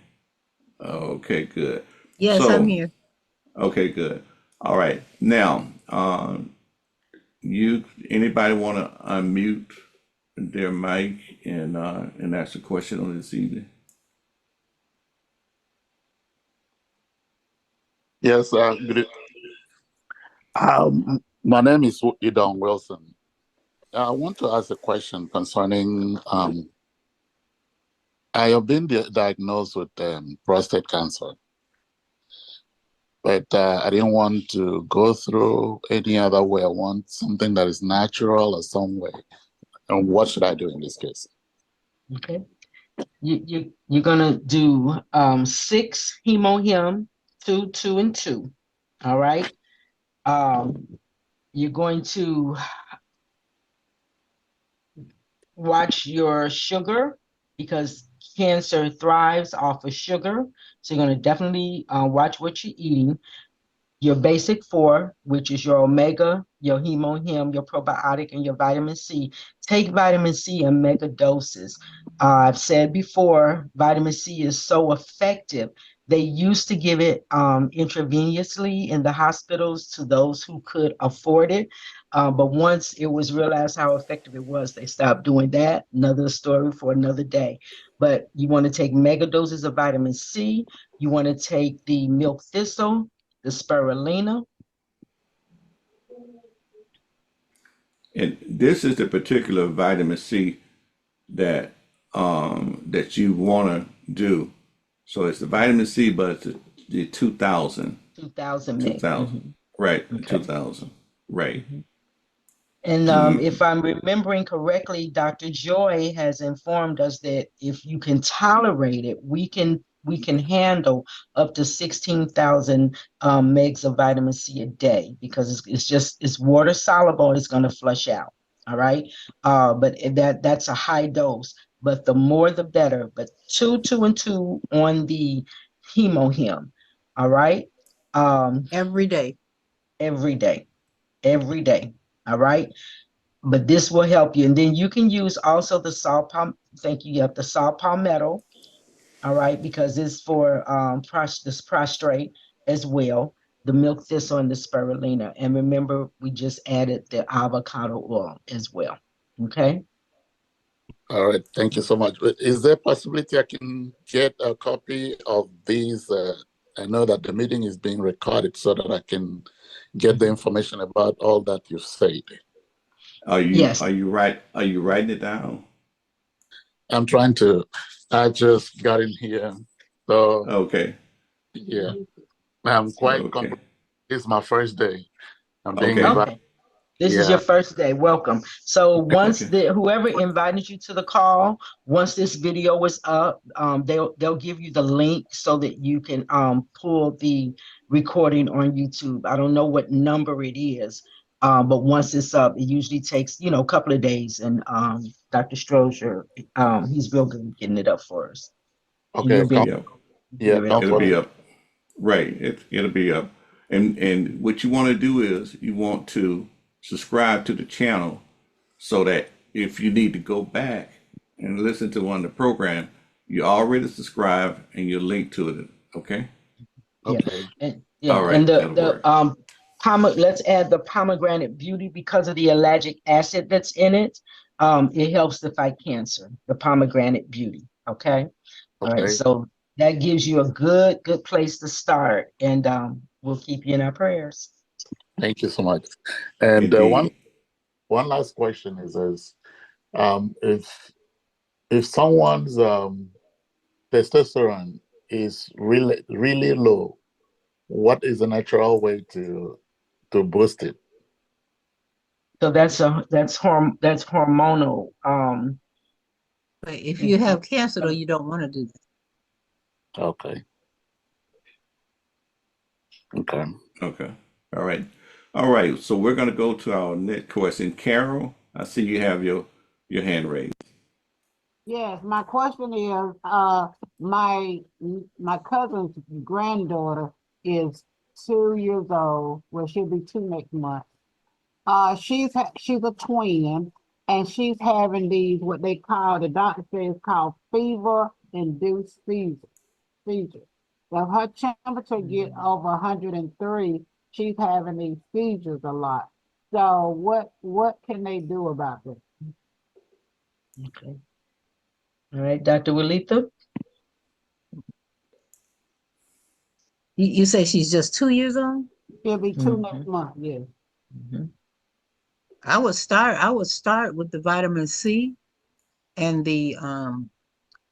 C: Okay, good.
F: Yes, I'm
C: So,
F: here.
C: okay, good. All right. Now, Um, you anybody want to unmute their mic and ask a question on this evening?
F: Yes, my name is Idon Wilson. I want to ask a question concerning I have been diagnosed with prostate cancer, but I didn't want to go through any other way. I want something that is natural or some way. And what should I do in this case?
E: Okay. You're gonna do 6 hemohim, 2, 2, and 2. All right. You're going to watch your sugar because cancer thrives off of sugar. So you're going to definitely watch what you're eating. Your basic 4, which is your omega, your hemohim, your probiotic, and your vitamin C. Take vitamin C in mega doses. I've said before, vitamin C is so effective. They used to give it intravenously in the hospitals to those who could afford it. But once it was realized how effective it was, they stopped doing that. Another story for another day. But you want to take mega doses of vitamin C. You want to take the milk thistle, the spirulina.
C: And this is the particular vitamin C that that you want to do. So it's the vitamin C, but it's the 2000,
E: 2000 meg.
C: 2000, right? The
E: Okay.
C: 2000, right?
E: Mhm. And
C: Mm,
E: if I'm remembering correctly, Dr. Joy has informed us that if you can tolerate it, we can handle up to 16,000 megs of vitamin C a day because it's water soluble. It's going to flush out. All right, but that's a high dose. But the more the better. But 2, 2, and 2 on the hemohim. All right,
G: every day.
E: every day, every day. All right, but this will help you. And then you can use also the saw palm. Thank you. You have the saw palmetto. All right, because it's for this prostrate as well. The milk thistle and the spirulina. And remember, we just added the avocado oil as well. Okay.
F: All right, thank you so much. But is there a possibility I can get a copy of these? I know that the meeting is being recorded so that I can get the information about all that you've said.
E: Yes.
C: are you writing it down?
F: I'm trying to, I just got in here. So,
C: Okay,
F: yeah, I'm quite
C: okay,
F: confident. It's my first day. I'm being
C: okay,
F: invited.
E: Okay. This is your
F: Yeah,
E: first day. Welcome. So once
C: okay.
E: whoever invited you to the call, once this video is up, they'll give you the link so that you can pull the recording on YouTube. I don't know what number it is, but once it's up, it usually takes a couple of days. And Dr. Strozier, he's real good at getting it up for us, and
F: okay,
E: you'll be able
C: Yeah,
E: to
F: yeah,
E: hear it
C: it'll be
E: okay.
F: comfortable.
C: up. Right, it'll be up. And what you want to do is you want to subscribe to the channel so that if you need to go back and listen to one of the program, you already subscribe and you're linked to it. Okay.
E: Yeah,
F: Okay,
E: and
C: All
E: and
C: right,
E: the
C: that'll
E: the
C: work.
E: let's add the pomegranate beauty because of the ellagic acid that's in it. It helps to fight cancer, the pomegranate beauty. Okay. All right.
F: okay.
E: So that gives you a good place to start, and we'll keep you in our prayers.
F: Thank you so much. And one
C: Indeed.
F: one last question is if someone's testosterone is really low, what is the natural way to boost it?
E: So that's hormonal.
G: But if you have cancer, though, you don't want to do that.
F: Okay, okay.
C: Okay. All right. All right. So we're gonna go to our next question. Carol, I see you have your hand raised.
H: Yes, my question is, my my cousin's granddaughter is 2 years old. Well, she'll be 2 next month. She's a twin, and she's having these what they call the doctor says called fever induced seizures. If her temperature get over 103, she's having these seizures a lot. So what can they do about this?
E: Okay. All right, Dr. Walita?
G: You say she's just 2 years old?
H: She'll be 2 next
E: Mhm,
H: month, yeah.
E: mhm.
G: I would start with the vitamin C and they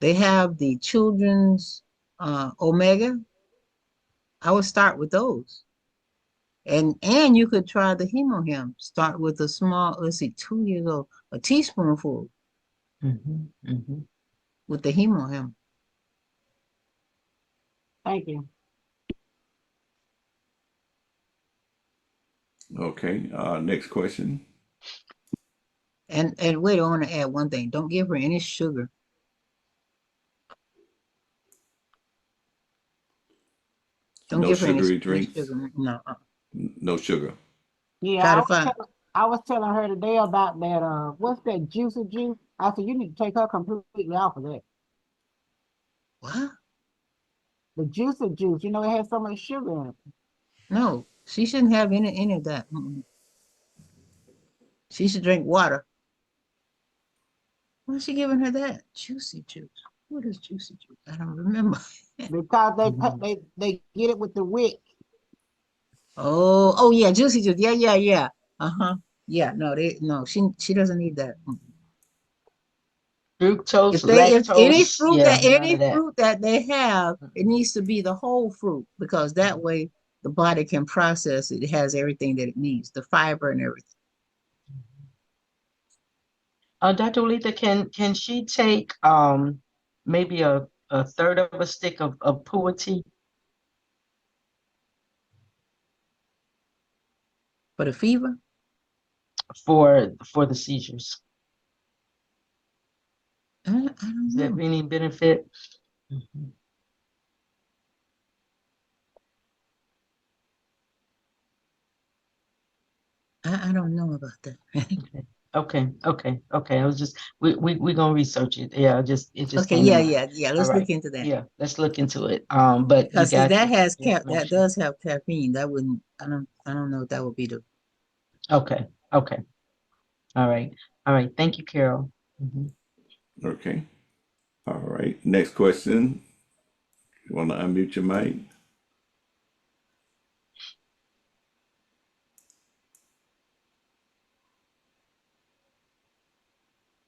G: have the children's omega. I would start with those. And you could try the hemohim. Start with a small, let's see, 2 years old, a teaspoonful
E: Mhm, mhm.
G: with the hemohim.
H: Thank you.
C: Okay. Next question.
G: And wait, I want to add one thing. Don't give her any sugar. Don't
C: No
G: give her
C: sugary
G: any
C: drinks.
G: sugar. No.
C: No sugar.
H: Yeah,
G: Try to find
H: I was telling her today about that what's that juicy juice? I said you need to take her completely off of that.
G: what?
H: The juicy juice, you know, it has so much sugar in it.
G: No, she shouldn't have any of that. She should drink water. Why is she giving her that? Juicy juice. What is juicy juice? I don't remember.
H: Because
E: Mhm.
H: they get it with the wick.
G: Oh, yeah, juicy juice. Yeah. Uh-huh. Yeah, no, she doesn't need that.
E: Fructose,
G: If any
E: lactose,
G: fruit
E: yeah,
G: that
E: none of that.
G: they have, it
E: Mhm,
G: needs to be the whole fruit because that way the body can process it. It has everything that it needs, the fiber and everything.
E: Dr. Walita, can she take maybe a third of a stick of pu'a tea?
G: For the fever,
E: For the seizures?
G: I don't
E: Is there
G: know.
E: any benefit? Mhm.
G: I don't know about that.
E: Okay, okay. I was just we gonna research it. Yeah, it just
G: Okay,
E: came to
G: yeah,
E: mind.
G: yeah, yeah.
E: All
G: Let's look
E: right.
G: into that.
E: Yeah, let's look into it. But we
G: Because see,
E: got
G: that has
E: your
G: that
E: information.
G: does have caffeine. That wouldn't I don't know if that would be the
E: Okay, okay. All right. All right. Thank you, Carol. Mhm.
C: Okay. All right. Next question. You want to unmute your mic?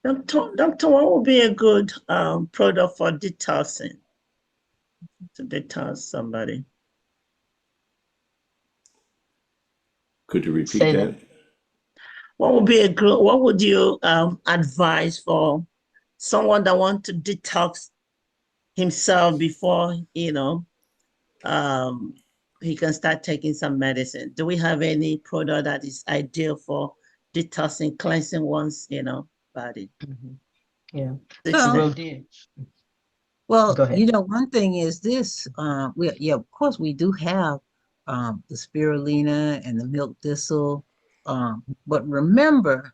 I: Doctor, what would be a good product for detoxing to detox somebody?
C: Could you repeat
E: Say that.
C: that?
I: What would you advise for someone that wants to detox himself before, um, he can start taking some medicine? Do we have any product that is ideal for detoxing, cleansing one's, body?
E: Mhm. Yeah.
I: Fix
G: well,
I: it.
E: Well, dear.
G: well,
E: Go ahead.
G: one thing is this, of course we do have the spirulina and the milk thistle. But remember,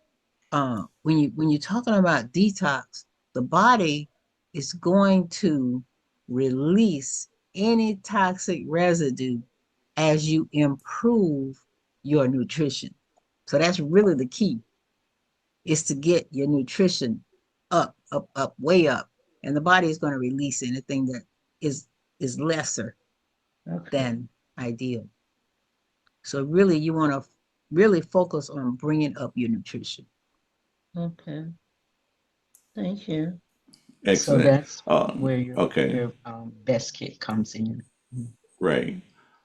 G: when you're talking about detox, the body is going to release any toxic residue as you improve your nutrition. So that's really the key, is to get your nutrition up, way up, and the body is going to release anything that is lesser
E: Okay.
G: than ideal. So really, you want to really focus on bringing up your nutrition.
I: Okay. Thank you.
E: So
C: Excellent.
E: that's where
C: Okay.
E: your best kit comes in. Mhm.
C: Right.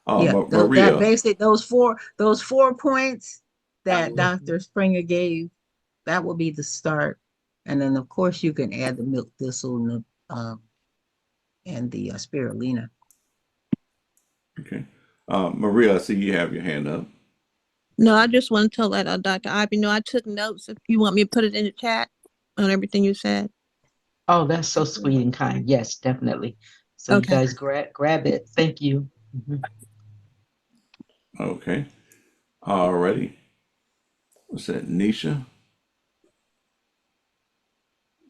G: Yeah, that
C: Maria.
G: basic those 4 points that Dr. Springer gave, that will be the start, and then of course you can add the milk thistle and the spirulina.
C: Okay. Maria, I see you have your hand up.
J: No, I just want to tell that Dr. Ivy, I took notes. If you want me to put it in the chat on everything you said.
E: Oh, that's so sweet and kind. Yes, definitely. So you
J: Okay.
E: guys grab it. Thank you. Mhm.
C: Okay. Alrighty. What's that? Nisha?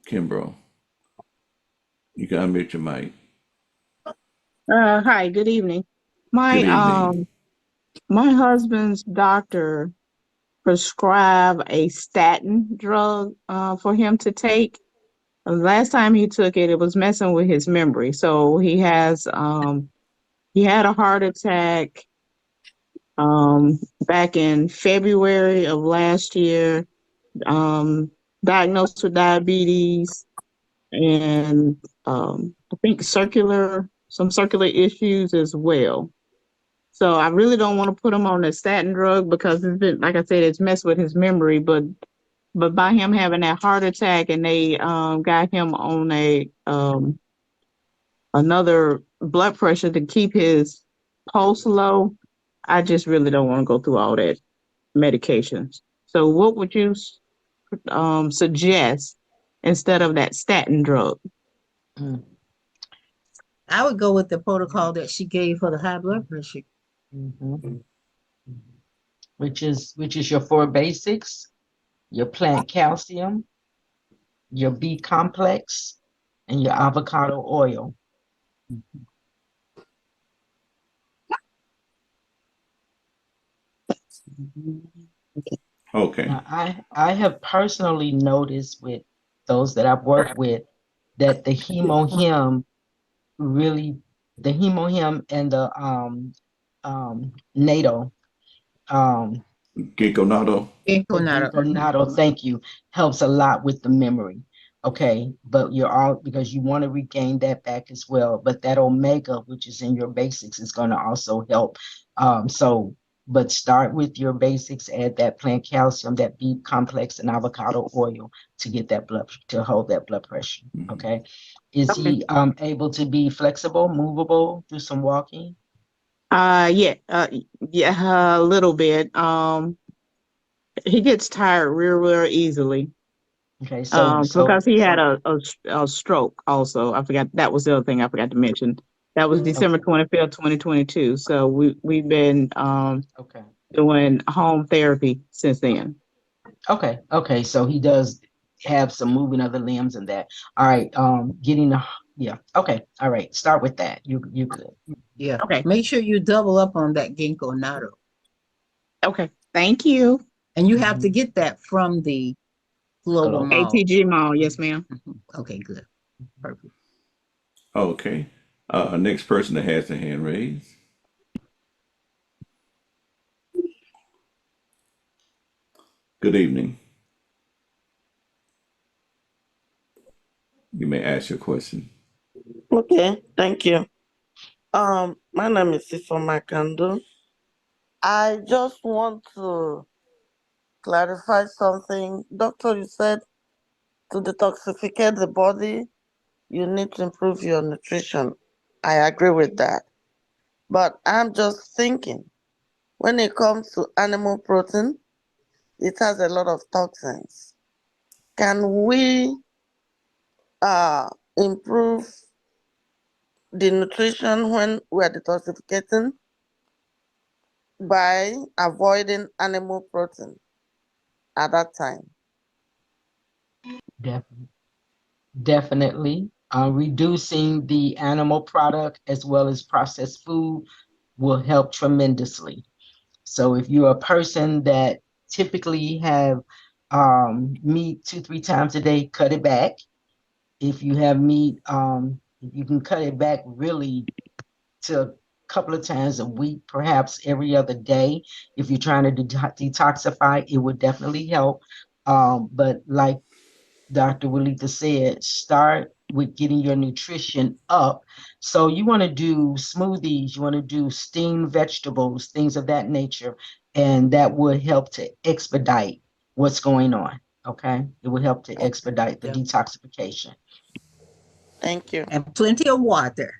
C: Kimbrough. You can unmute your mic.
K: Hi, good evening.
C: Good
K: My
C: evening.
K: My husband's doctor prescribed a statin drug for him to take. The last time he took it, it was messing with his memory. So he had a heart attack back in February of last year, diagnosed with diabetes and I think some circular issues as well. So I really don't want to put him on a statin drug because it's been, like I said, it's messed with his memory. But by him having that heart attack and they got him on a another blood pressure to keep his pulse low, I just really don't want to go through all that medications. So what would you suggest instead of that statin drug?
E: Mm.
G: I would go with the protocol that she gave for the high blood pressure.
E: Mhm. Which is your four basics, your plant calcium, your B complex, and your avocado oil.
C: Okay.
E: Now, I have personally noticed with those that I've worked with that really, the hemohim and the NATO um
C: Ginkgo natto.
G: Ginkgo
E: the
G: natto.
E: ginkgo natto, thank you, helps a lot with the memory. Okay, but you're all because you want to regain that back as well. But that omega, which is in your basics, is going to also help. So, but start with your basics, add that plant calcium, that B complex, and avocado oil to get that blood to hold that blood pressure.
C: Mhm.
E: Okay, is
K: Okay.
E: he able to be flexible, movable, do some walking?
K: Yeah, yeah, a little bit. He gets tired real easily.
E: Okay, so
K: Because he had
E: so
K: a stroke also. I forgot that was the other thing I forgot to mention. That was December
E: okay,
K: 25th, 2022. So we've been
E: okay.
K: doing home therapy since then.
E: Okay, so he does have some moving of the limbs and that. All right, getting the yeah. Okay, all right. Start with that. You good.
G: Yeah.
K: Okay.
G: Make sure you double up on that ginkgo natto.
K: Okay. Thank you.
G: And you have to get that from the Global
E: Global.
G: Mall.
K: ATG Mall. Yes, ma'am.
G: Okay, good. Perfect.
C: Okay. Next person that has their hand raised. Good evening. You may ask your question.
L: Okay, thank you. My name is Ifeoma Kando. I just want to clarify something. Doctor, you said to detoxificate the body, you need to improve your nutrition. I agree with that. But I'm just thinking, when it comes to animal protein, it has a lot of toxins. Can we improve the nutrition when we're detoxificating by avoiding animal protein at that time?
E: Definitely, definitely. Reducing the animal product as well as processed food will help tremendously. So if you're a person that typically have meat 2, 3 times a day, cut it back. If you have meat, if you can cut it back really to a couple of times a week, perhaps every other day. If you're trying to detoxify, it would definitely help. But like Dr. Walita said, start with getting your nutrition up. So you want to do smoothies, you want to do steamed vegetables, things of that nature, and that would help to expedite what's going on. Okay, it would help to expedite the
G: Yeah.
E: detoxification.
L: Thank you.
G: And plenty of water.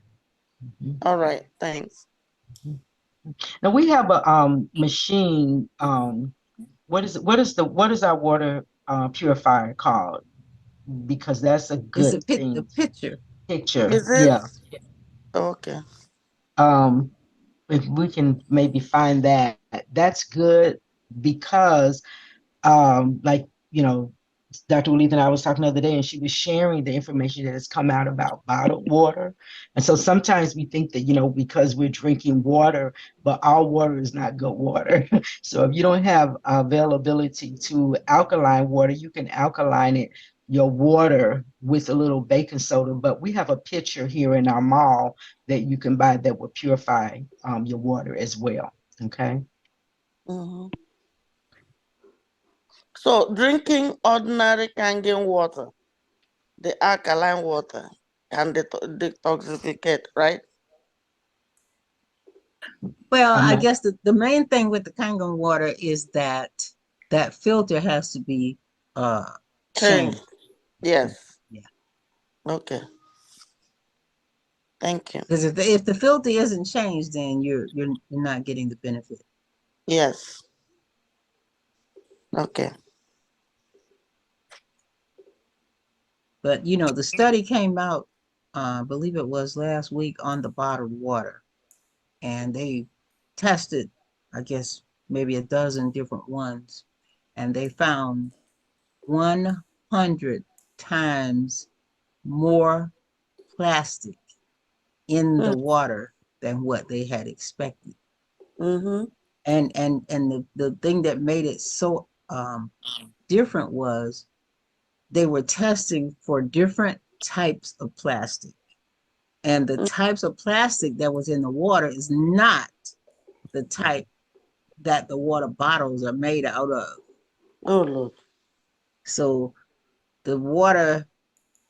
E: Mhm.
L: All right, thanks.
E: Now we have a machine. What is our water purifier called? Because that's a
G: It's
E: good
G: the
E: thing.
G: picture.
E: Picture,
L: Is it
E: yeah.
L: okay?
E: Um, if we can maybe find that, that's good because like you know Dr. Walid and I was talking the other day, and she was sharing the information that has come out about bottled water. And so sometimes we think that, because we're drinking water, but all water is not good water. So if you don't have availability to alkaline water, you can alkaline it, your water, with a little baking soda. But we have a pitcher here in our mall that you can buy that will purify your water as well. Okay.
L: Mhm. So drinking ordinary Kangen water, the alkaline water, can detoxificate, right?
G: Well,
E: I'm
G: I
E: not.
G: guess the main thing with the Kangen water is that that filter has to be
L: Change.
G: changed. Yeah,
L: Yes.
G: yeah.
L: Okay. Thank you.
G: Because if the filter isn't changed, then you're not getting the benefit.
L: Yes. Okay.
G: But the study came out, I believe it was last week, on the bottled water, and they tested, I guess, maybe a dozen different ones, and they found 100 times more plastic in the water than what they had expected.
L: Mm-hmm.
G: And the thing that made it so different was they were testing for different types of plastic. And the types of plastic that was in the water is not the type that the water bottles are made out of.
L: Oh Lord.
G: So the water,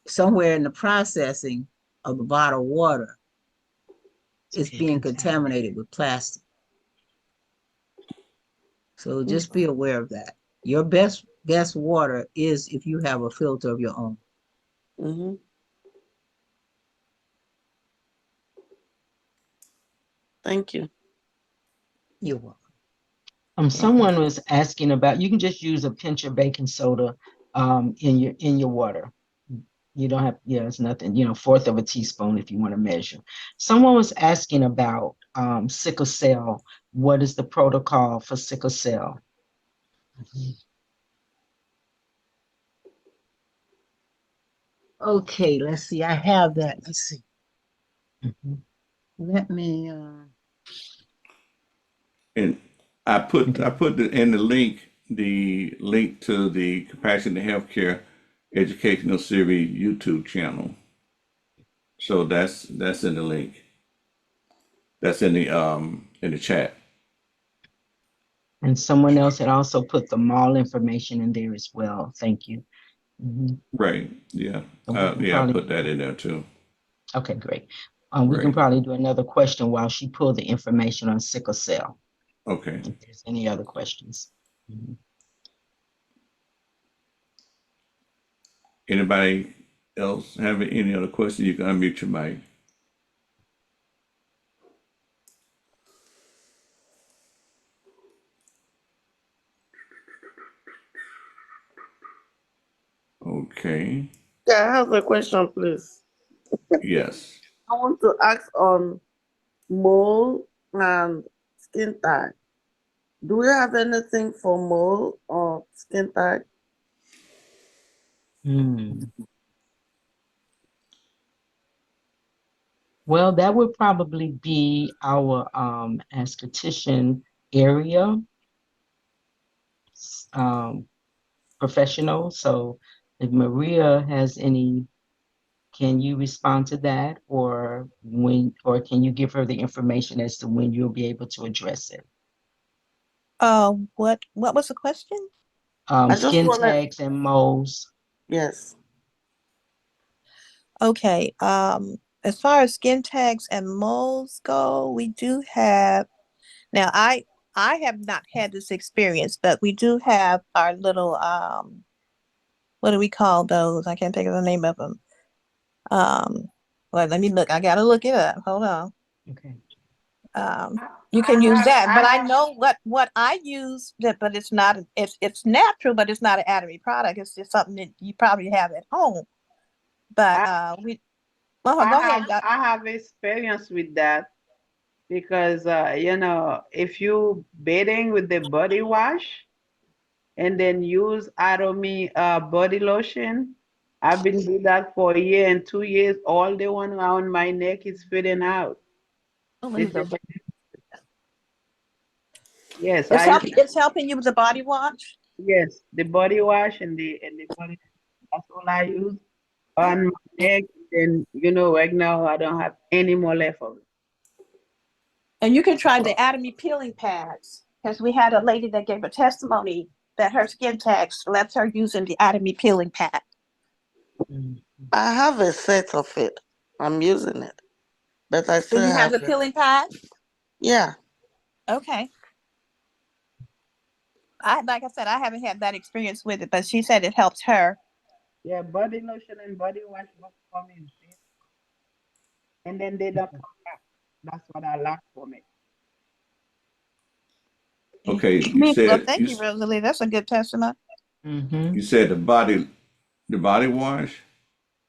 G: somewhere in the processing of the bottled water, is being contaminated with plastic. So just be aware of that. Your best water is if you have a filter of your own.
L: Mm-hmm. Thank you.
G: You're welcome.
E: Someone was asking about, you can just use a pinch of baking soda in your water. You don't have, it's nothing, fourth of a teaspoon if you want to measure. Someone was asking about sickle cell. What is the protocol for sickle cell?
G: Okay, let's see. I have that. Let's see.
E: Mhm.
G: Let me
C: And I put in the link to the Compassionate Healthcare Educational Series YouTube channel. So that's in the link. That's in the chat.
E: And someone else had also put the mall information in there as well. Thank you. Mhm.
C: Right. Yeah.
E: So we can
C: Yeah, I
E: probably
C: put that in there too.
E: Okay, great. We can
C: Right.
E: probably do another question while she pulled the information on sickle cell,
C: Okay.
E: if there's any other questions. Mhm.
C: Anybody else have any other questions? You can unmute your mic. Okay.
L: Yeah, I have a question, please.
C: Yes.
L: I want to ask on mole and skin tag. Do we have anything for mole or skin tag?
E: Hmm. Well, that would probably be our esthetician area um, professional. So if Maria has any, can you respond to that, or can you give her the information as to when you'll be able to address it?
J: What was the question?
L: I just
E: Skin
L: wanted,
E: tags and moles.
L: yes.
J: Okay. As far as skin tags and moles go, we do have now. I have not had this experience, but we do have our little what do we call those? I can't think of the name of them. Um, well, let me look. I gotta look it up. Hold on.
E: Okay.
J: You can use that, but I know what I use that, but it's natural, but it's not an Atomy product. It's just something that you probably have at home. But we go ahead, Doc.
K: I have experience with that because if you bathing with the body wash,
M: and then use Atomy body lotion. I've been doing that for a year and 2 years. All the one around my neck is fading out.
J: Oh, let
M: They
J: me go
M: say,
J: back.
M: yes,
J: It's helping you with the body wash.
M: yes, the body wash and the body. That's all I use on my neck. Then right now I don't have any more left of it.
J: And you can try the Atomy peeling pads because we had a lady that gave a testimony that her skin tags left her using the Atomy peeling pad.
L: I have a set of it. I'm using it, but I
J: Do
L: still
J: you have
L: have
J: the
L: it.
J: peeling pad?
L: Yeah.
J: Okay. Like I said, I haven't had that experience with it, but she said it helps her.
M: Yeah, body lotion and body wash work for me. And then they don't come back. That's what I like from it.
C: Okay,
J: Well, thank you, Rosalie. That's a good testimony.
C: you said the body wash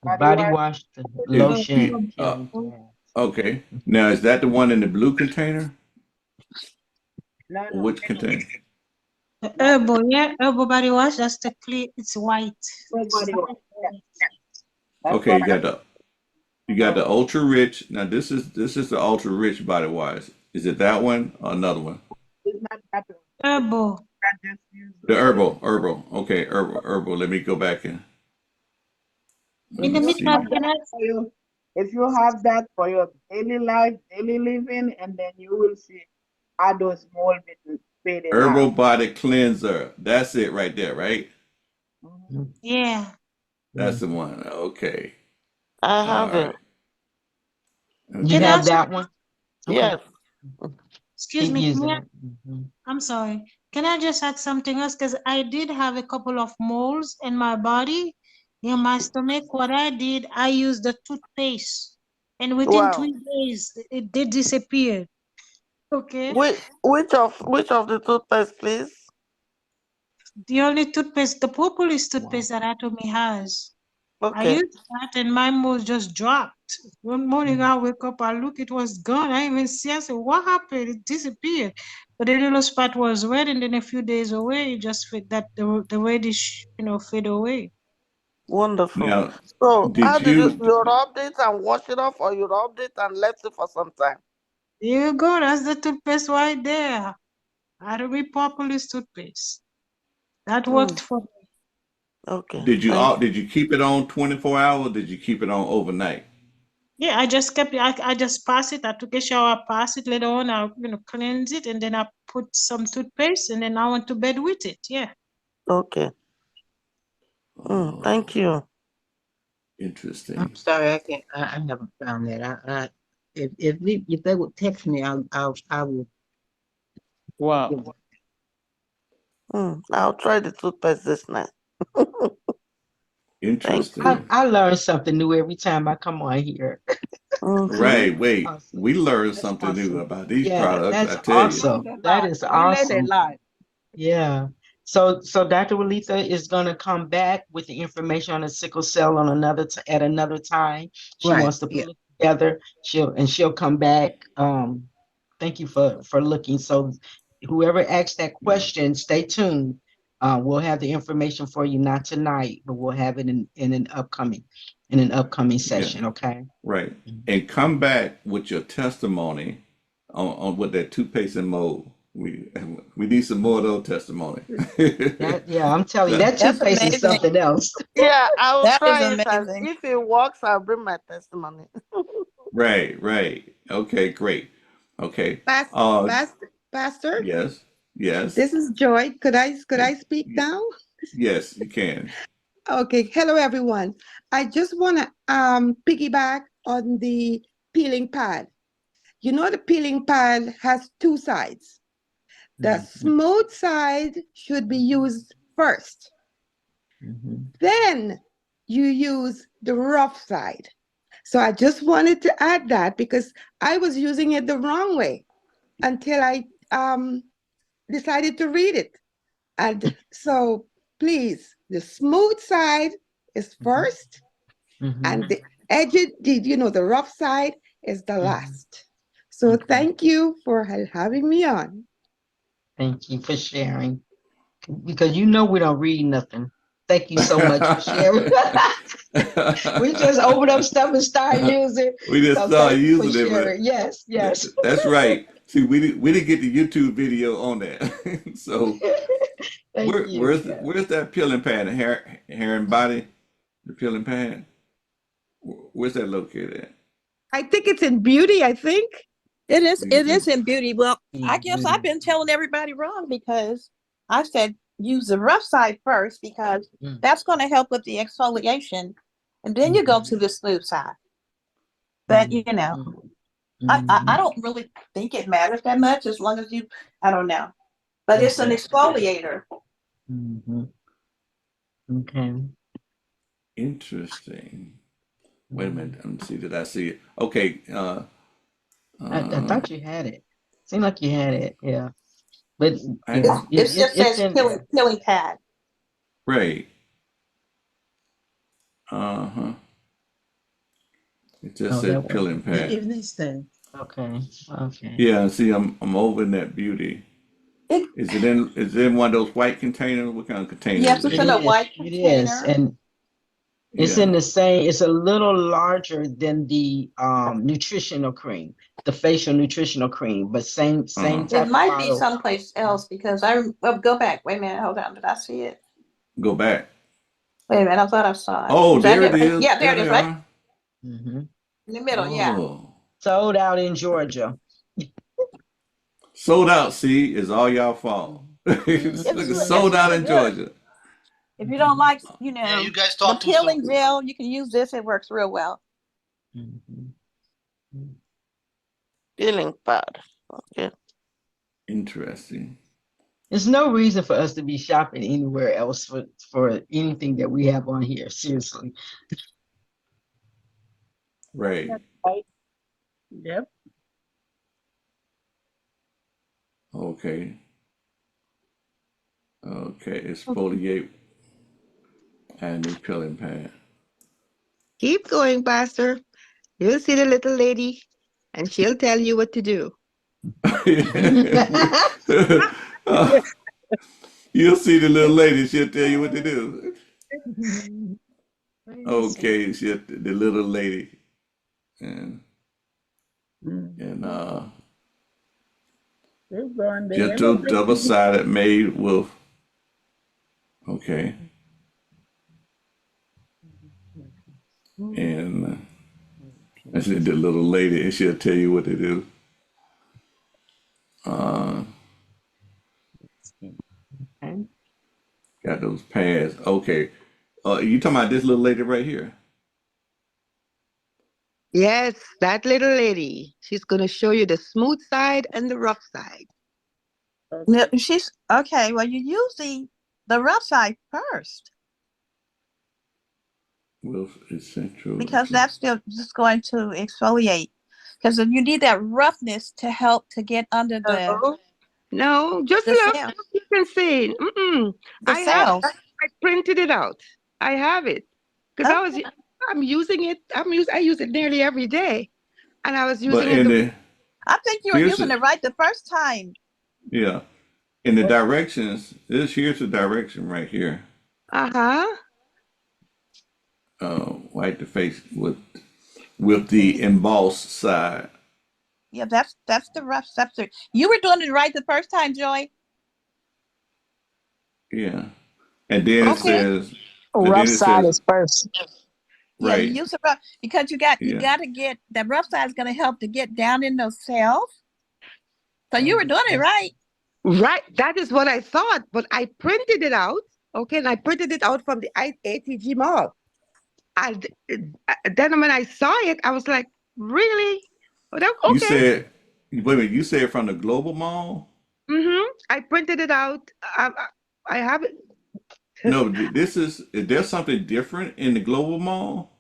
E: The body wash, the
C: is
E: lotion, and peeling.
C: okay. Now is that the one in the blue container
M: No,
C: or which container?
N: The herbal, yeah, herbal body wash. That's the clear. It's white.
M: Body wash. That's
C: Okay,
M: what
C: you got the ultra rich. Now this is the ultra rich body wash. Is it that one or another one?
M: it's not that.
N: Herbal.
M: I just use
C: The herbal. Okay, herbal. Let me go back and let
N: In
C: me
N: the
M: you
C: see.
N: meantime,
M: have that for you, if you have that for your daily life, daily living, and then you will see how those mold been fading out.
C: Herbal body cleanser. That's it right there, right?
N: Yeah.
C: That's the one. Okay.
L: I
C: All
L: have it.
C: right.
E: You
N: Can
C: Okay.
N: I
E: have
N: also,
E: that one? Okay.
L: Yes.
N: excuse
E: Keep
N: me,
E: using
N: may I,
E: it.
N: I'm sorry. Can I just add something else? Because I did have a couple of moles in my body, in my stomach. What I did, I used the toothpaste. And within
L: Wow.
N: 3 days, it did disappear. Okay.
L: Which of the toothpaste, please?
N: The only toothpaste, the propolis toothpaste that Atomy has. I
L: Okay.
N: used that and my mood just dropped. One morning I wake up, I look, it was gone. I even see, I said, what happened? It disappeared. But the little spot was red and then a few days away, it just fade that the reddish, fade away.
L: Wonderful.
C: Now,
L: So how
C: did
L: did you
C: you
L: you rub it and wash it off, or you rubbed it and left it for some time?
N: There you go, that's the toothpaste right there. Atomy propolis toothpaste. That worked for me.
L: Okay. Thank you.
C: did you keep it on 24 hours? Did you keep it on overnight?
N: Yeah, I just kept it, I just pass it. I took a shower, pass it later on, I cleanse it, and then I put some toothpaste and then I went to bed with it. Yeah.
L: Okay. Thank you.
C: Interesting.
G: I'm sorry, I haven't found that. If they would text me, I will.
E: Wow.
L: I'll try the toothpaste this night. Thank
C: Interesting.
L: you.
E: I learn something new every time I come on here.
L: Mm-hmm.
C: Right. Wait.
E: Awesome.
C: We learned
E: That's
C: something new
E: awesome.
C: about these
E: Yeah,
C: products,
E: that's
C: I tell
D: We
C: you.
D: learned
E: awesome.
D: a
E: That
D: lot.
E: is
D: We learned a
E: awesome.
D: lot.
E: Yeah. So Dr. Walitha is gonna come back with the information on the sickle cell on at another time. She
G: Right.
E: wants to
G: Yeah.
E: pull it together. She'll come back. Thank you for looking. So whoever asked that question, stay tuned. We'll have the information for you, not tonight, but we'll have it in an upcoming
C: Yeah.
E: session. Okay.
C: Right. And come back with your testimony on what that toothpaste and mold. We need some more of those testimony.
E: I'm telling you, that
J: That's
E: toothpaste is
J: amazing.
E: something else.
L: Yeah, I will
J: That is
L: try it, and
J: amazing.
L: if it works, I'll bring my testimony.
C: Right, right. Okay, great. Okay. Uh
O: Pastor,
C: yes, yes,
O: this is Joy. Could I speak
C: y-
O: now?
C: yes, you can.
O: Okay. Hello, everyone. I just want to piggyback on the peeling pad. You know, the peeling pad has two sides. The smooth side should be used first. Then you use the rough side. So I just wanted to add that because I was using it the wrong way until I decided to read it. And so please, the smooth side is first, and the the rough side is the last. So thank you for having me on.
E: Thank you for sharing. because you know we don't read nothing. Thank you so much for sharing. We just open up stuff and start using.
C: We just
E: So
C: started
E: thank you for
C: using it, but
E: sharing. Yes, yes.
C: that's right. See, we didn't get the YouTube video on that. So
E: Thank you. Yeah.
C: where's that peeling pad? The hair and body, the peeling pad. Where's that located at?
O: I think it's in beauty, I think.
J: It is. It
C: Beauty.
J: is in beauty. Well, I guess I've
E: Mhm.
J: been telling everybody wrong because I said use the rough side first because
E: Mm.
J: that's going to help with the exfoliation, and then you go to the smooth side. But you know, I don't really think it matters that much as long as you. I don't know, but it's an
E: Okay.
J: exfoliator.
E: Mhm. Okay.
C: Interesting. Wait a minute. Let me see. Did I see it? Okay.
E: I thought you had it. Seemed like you had it. Yeah. But
C: I,
E: you
J: It's
E: know,
J: it just
E: it's
J: says
E: in
J: peeling
E: there.
J: peeling pad.
C: right. Uh-huh. It just
E: Oh,
C: says
E: that was
C: peeling
I: Good
C: pad.
I: evening, Stan.
E: okay. Okay.
C: Yeah, see, I'm over in that beauty.
J: It
C: Is it in one of those white containers? What kind of container
J: yes,
C: is
J: it's
C: it
E: It
J: in a
C: in?
E: is.
J: white
E: It is.
J: container.
E: And it's
C: Yeah.
E: in the same, it's a little larger than the nutritional cream, the facial nutritional cream, but same
C: Uh-huh.
J: It
E: type of
J: might be
E: bottle.
J: someplace else because go back. Wait a minute, hold on. Did I see it?
C: Go back.
J: Wait a minute, I thought I saw it.
C: Oh,
J: Is that
C: there it
J: it?
C: is.
J: Yeah, there
C: There
J: it
C: they
J: is, right
C: are.
E: Hmm.
J: in the middle. Yeah.
C: Oh.
E: Sold out in Georgia.
C: Sold out, see, is all y'all fault. Look, it's
J: It's
C: sold out
J: really
C: in
J: good.
C: Georgia.
J: If you don't like,
P: Yeah, you guys
J: the
P: talk too slow.
J: peeling gel, you can use this. It works real well.
E: Mhm.
L: Peeling pad. Okay.
C: Interesting.
E: There's no reason for us to be shopping anywhere else for anything that we have on here. Seriously.
C: Right.
E: That's right. Yep.
C: Okay. Okay. Exfoliate and new peeling pad.
O: Keep going, Pastor. You'll see the little lady and she'll tell you what to do.
C: Uh, you'll see the little lady. She'll tell you what to do. Okay, the little lady, and and gentle double-sided made with. Okay, and I said the little lady, and she'll tell you what to do. Uh,
E: Okay.
C: got those pads. Okay, you talking about this little lady right here?
O: Yes, that little lady. She's going to show you the smooth side and the rough side.
J: No, she's okay. Well, you use the rough side first
C: With essential.
J: because that's still just going to exfoliate. Because you need that roughness to help to get under
O: No, no, just
J: the
O: look.
J: cell,
O: You can see.
J: the
O: I have.
J: cells.
O: I printed it out. I have it because
J: Okay.
O: I'm using it. I use it nearly every day, and I was
C: But
O: using it.
C: in the
J: I think you were
C: here's
J: using
C: the
J: it right the first time.
C: yeah in the directions. Here's the direction right here.
O: Uh-huh.
C: Wipe the face with the embossed side.
J: Yeah, that's the rough septic. You were doing it right the first time, Joy.
C: Yeah. And then it
O: Okay.
C: says, and
K: Rough
C: then it
K: side
C: says,
K: is first.
J: Yeah, you
C: right.
J: use the rough because you
C: Yeah.
J: got to get that rough side is going to help to get down in those cells. So you were doing it right.
O: Right. That is what I thought, but I printed it out. Okay, and I printed it out from the ATG mall. And then when I saw it, I was like, really? But
C: You
O: okay.
C: said, wait a minute, you said from the Global Mall?
O: I printed it out. I have it.
C: No, is there something different in the Global Mall?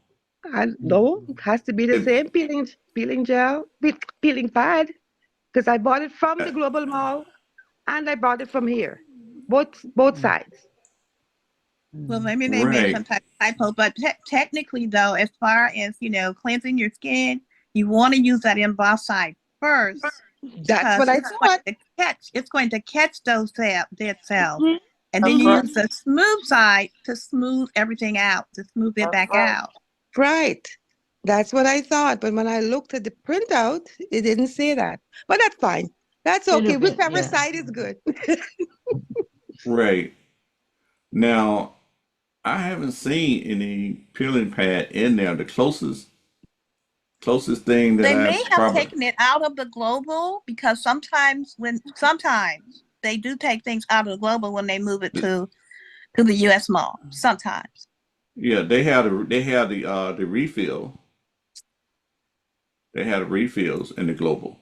O: I know it has to be the
C: It,
O: same peeling gel, peeling pad, because I bought it from the Global Mall and I bought it from here, both sides.
J: Well, maybe they made some
C: right.
J: type of typo, but technically, though, as far as cleansing your skin, you want to use that embossed side first
O: That's
J: because
O: what I thought.
J: it's going to catch those dead cells.
O: Mhm.
J: And then
I: That's
J: you
I: right.
J: use the smooth side to smooth everything out, to smooth it
I: That's
J: back
I: right.
J: out.
O: Right. That's what I thought. But when I looked at the printout, it didn't say that. But that's fine. That's
E: Should
O: okay.
E: have been,
O: Whichever
E: yeah.
O: side is good.
C: Right. Now, I haven't seen any peeling pad in there. The closest thing that
J: They
C: I
J: may have
C: probably,
J: taken it out of the global because sometimes they do take things out of the global when they move it to the US mall. Sometimes.
C: yeah, they had the refill. They had the refills in the global.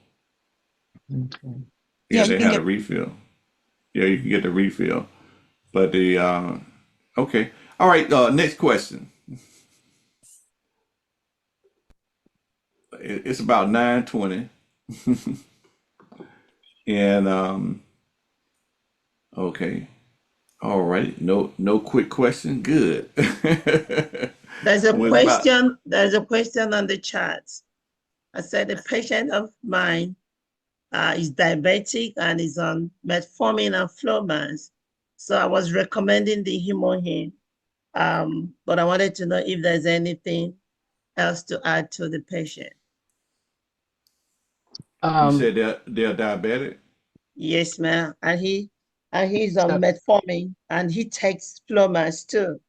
E: Okay.
J: Yeah,
C: Yeah,
J: you
C: they
J: can
C: had a
J: get
C: refill. Yeah, you can get the refill. But okay. All right, next question. It's about 9:20. And okay. All right. No quick question. Good.
I: There's a
C: When it's about
I: question. There's a question on the chat. I said a patient of mine is diabetic and is on metformin and Flomans. So I was recommending the Hemohin. But I wanted to know if there's anything else to add to the patient.
C: you
E: Um,
C: said they're diabetic.
I: Yes, ma'am. And he's on
E: so,
I: metformin and he takes Flomans too.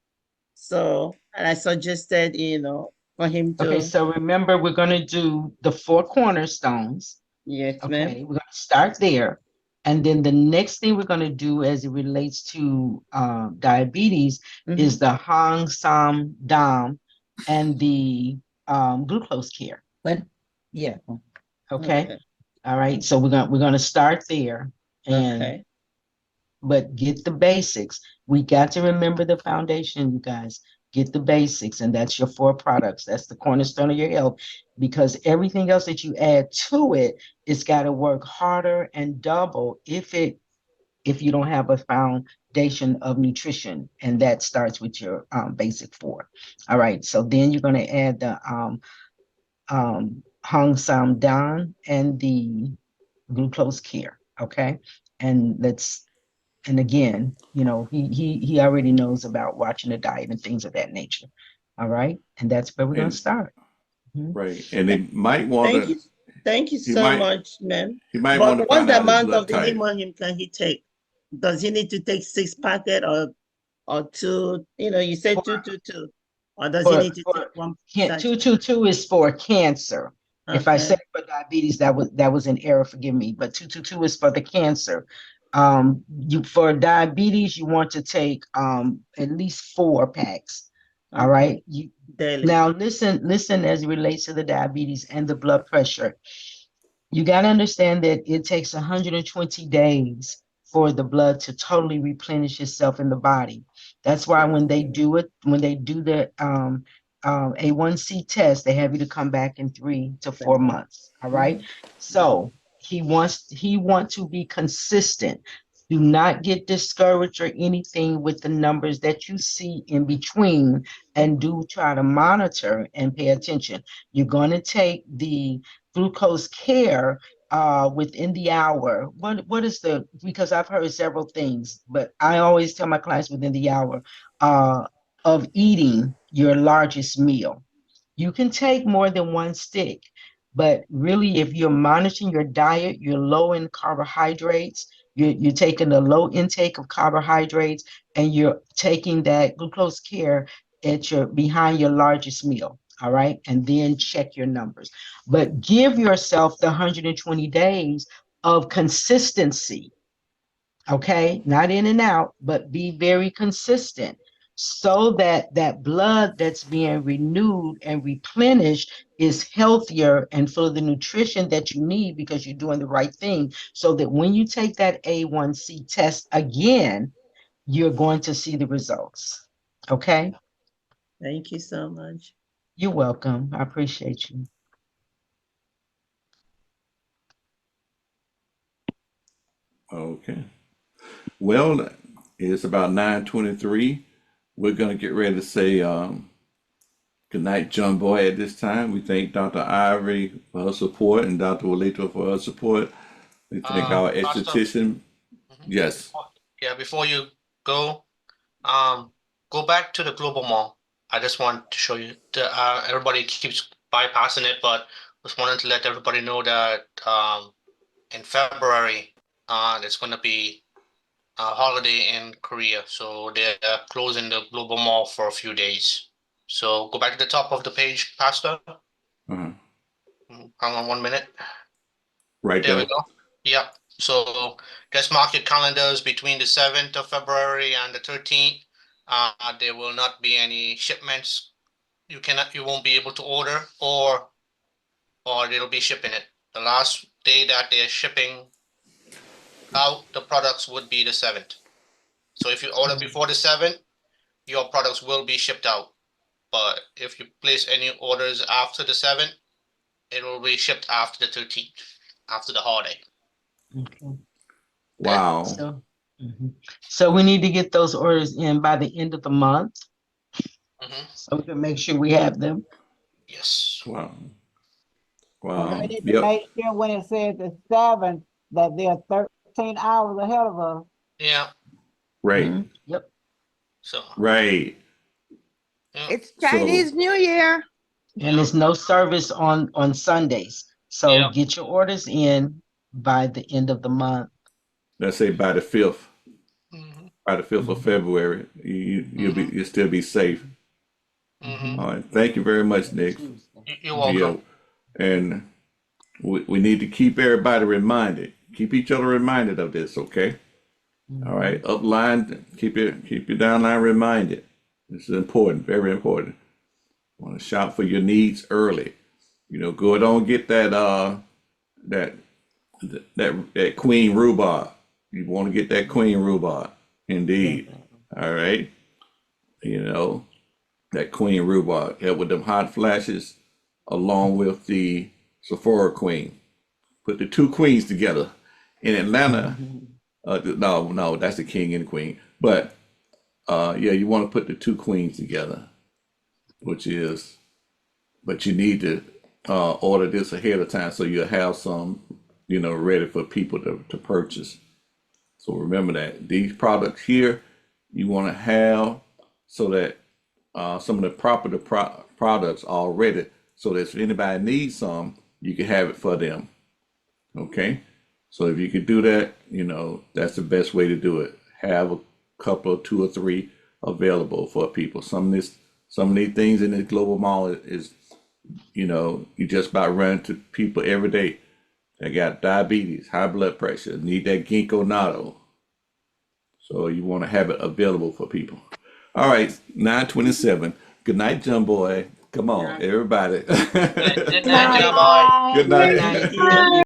I: So, and I suggested, for him
E: okay,
I: to,
E: so remember, we're gonna do the four cornerstones.
I: yes, ma'am.
E: Okay, we're gonna start there. And then the next thing we're gonna do as it relates to diabetes is
I: Mhm.
E: the Hang Sam Dam and the glucose care.
I: But yeah,
E: Okay.
I: okay,
E: All right. So we're gonna start there, and
I: okay.
E: but get the basics. We got to remember the foundation, you guys. Get the basics, and that's your four products. That's the cornerstone of your health, because everything else that you add to it, it's got to work harder and double if you don't have a foundation of nutrition, and that starts with your basic four. All right. So then you're going to add the Hong Sam Dan and the glucose care. Okay. And let's and again, he already knows about watching the diet and things of that nature. All right, and that's where we're gonna
C: And
E: start. Mhm.
C: right. And they might want
I: Thank
C: to
I: you. Thank you
C: he
I: so
C: might
I: much, ma'am.
C: he might
I: But
C: want to
I: what's
C: find
I: the
C: out his
I: amount
C: blood
I: of the
C: type.
I: Hemohin can he take? Does he need to take 6 packet or two? You said
E: For
I: two, two, two, or does he
E: for
I: need to take
E: for
I: one
E: can't
I: sachet?
E: 222 is for cancer. If I
I: Okay,
E: said for diabetes, that was an error. Forgive me. But 222 is for the cancer. You for diabetes, you want to take at least 4 packs. All
I: okay,
E: right. You
I: daily.
E: now listen as it relates to the diabetes and the blood pressure. You got to understand that it takes 120 days for the blood to totally replenish itself in the body. That's why when they do the A1C test, they have you to come back in 3 to 4 months. All right.
I: Mhm.
E: So he wants to be consistent. Do not get discouraged or anything with the numbers that you see in between, and do try to monitor and pay attention. You're going to take the glucose care within the hour. What is the, because I've heard several things, but I always tell my clients within the hour uh, of eating your largest meal. You can take more than one stick, but really, if you're monitoring your diet, you're low in carbohydrates, you're taking a low intake of carbohydrates, and you're taking that glucose care at your behind your largest meal. All right. And then check your numbers. But give yourself the 120 days of consistency. Okay, not in and out, but be very consistent, so that that blood that's being renewed and replenished is healthier and full of the nutrition that you need, because you're doing the right thing, so that when you take that A1C test again, you're going to see the results. Okay,
I: Thank you so much.
E: you're welcome. I appreciate you.
C: Okay. Well, it's about 9:23. We're gonna get ready to say good night, John Boy. At this time, we thank Dr. Ivory for her support and Dr. Walito for her support. We thank our
B: Pastor,
C: esthetician.
B: mhm.
C: Yes.
B: Before- yeah, before you
P: go. Go back to the global mall. I just want to show you. Everybody keeps bypassing it, but just wanted to let everybody know that in February, there's going to be a holiday in Korea, so they're closing the global mall for a few days. So go back to the top of the page, Pastor.
C: Uh-huh.
P: Hang on 1 minute.
C: Right
P: There we
C: there.
P: go. Yep. So just mark your calendars between the 7th of February and the 13th. There will not be any shipments. You won't be able to order, or they'll be shipping it. The last day that they're shipping out the products would be the 7th. So if you order before the 7th, your products will be shipped out. But if you place any orders after the 7th, it will be shipped after the 13th, after the holiday.
E: Okay.
C: Wow.
E: So, so we need to get those orders in by the end of the month, so we can make sure we have them.
P: Yes.
C: Wow.
H: And
C: Wow.
H: they need to
C: Yep.
H: make sure when it says the 7th, that they're 13 hours ahead of us.
P: Yeah.
C: Right.
E: Yep.
P: So.
C: Right.
O: It's Chinese New Year.
E: And there's no service on Sundays. So get your orders in by the end of the month.
C: Let's say by the 5th. By the 5th of February, you'll still be safe. All right. Thank you very much, Nick.
P: You're welcome.
C: Yeah. And we need to keep everybody reminded. Keep each other reminded of this, okay? All right. Upline, keep your downline reminded. This is important, very important. Want to shop for your needs early. Go ahead on get that queen rhubarb. You want to get that queen rhubarb, indeed. All right. That queen rhubarb help with them hot flashes, along with the Sephora queen. Put the two queens together. In Atlanta, no, that's the king and queen. But you want to put the two queens together, but you need to order this ahead of time so you'll have some, ready for people to purchase. So remember that these products here, you want to have so that some of the products already, so that if anybody needs some, you can have it for them. Okay, so if you could do that, that's the best way to do it. Have a couple of 2 or 3 available for people. Some of these things in the global mall is you just about run to people every day. They got diabetes, high blood pressure, need that ginkgo natto. So you want to have it available for people. All right, 9:27. Good night, John Boy. Come on, everybody.
P: Good night, John Boy.
C: Good night.
E: Thank you.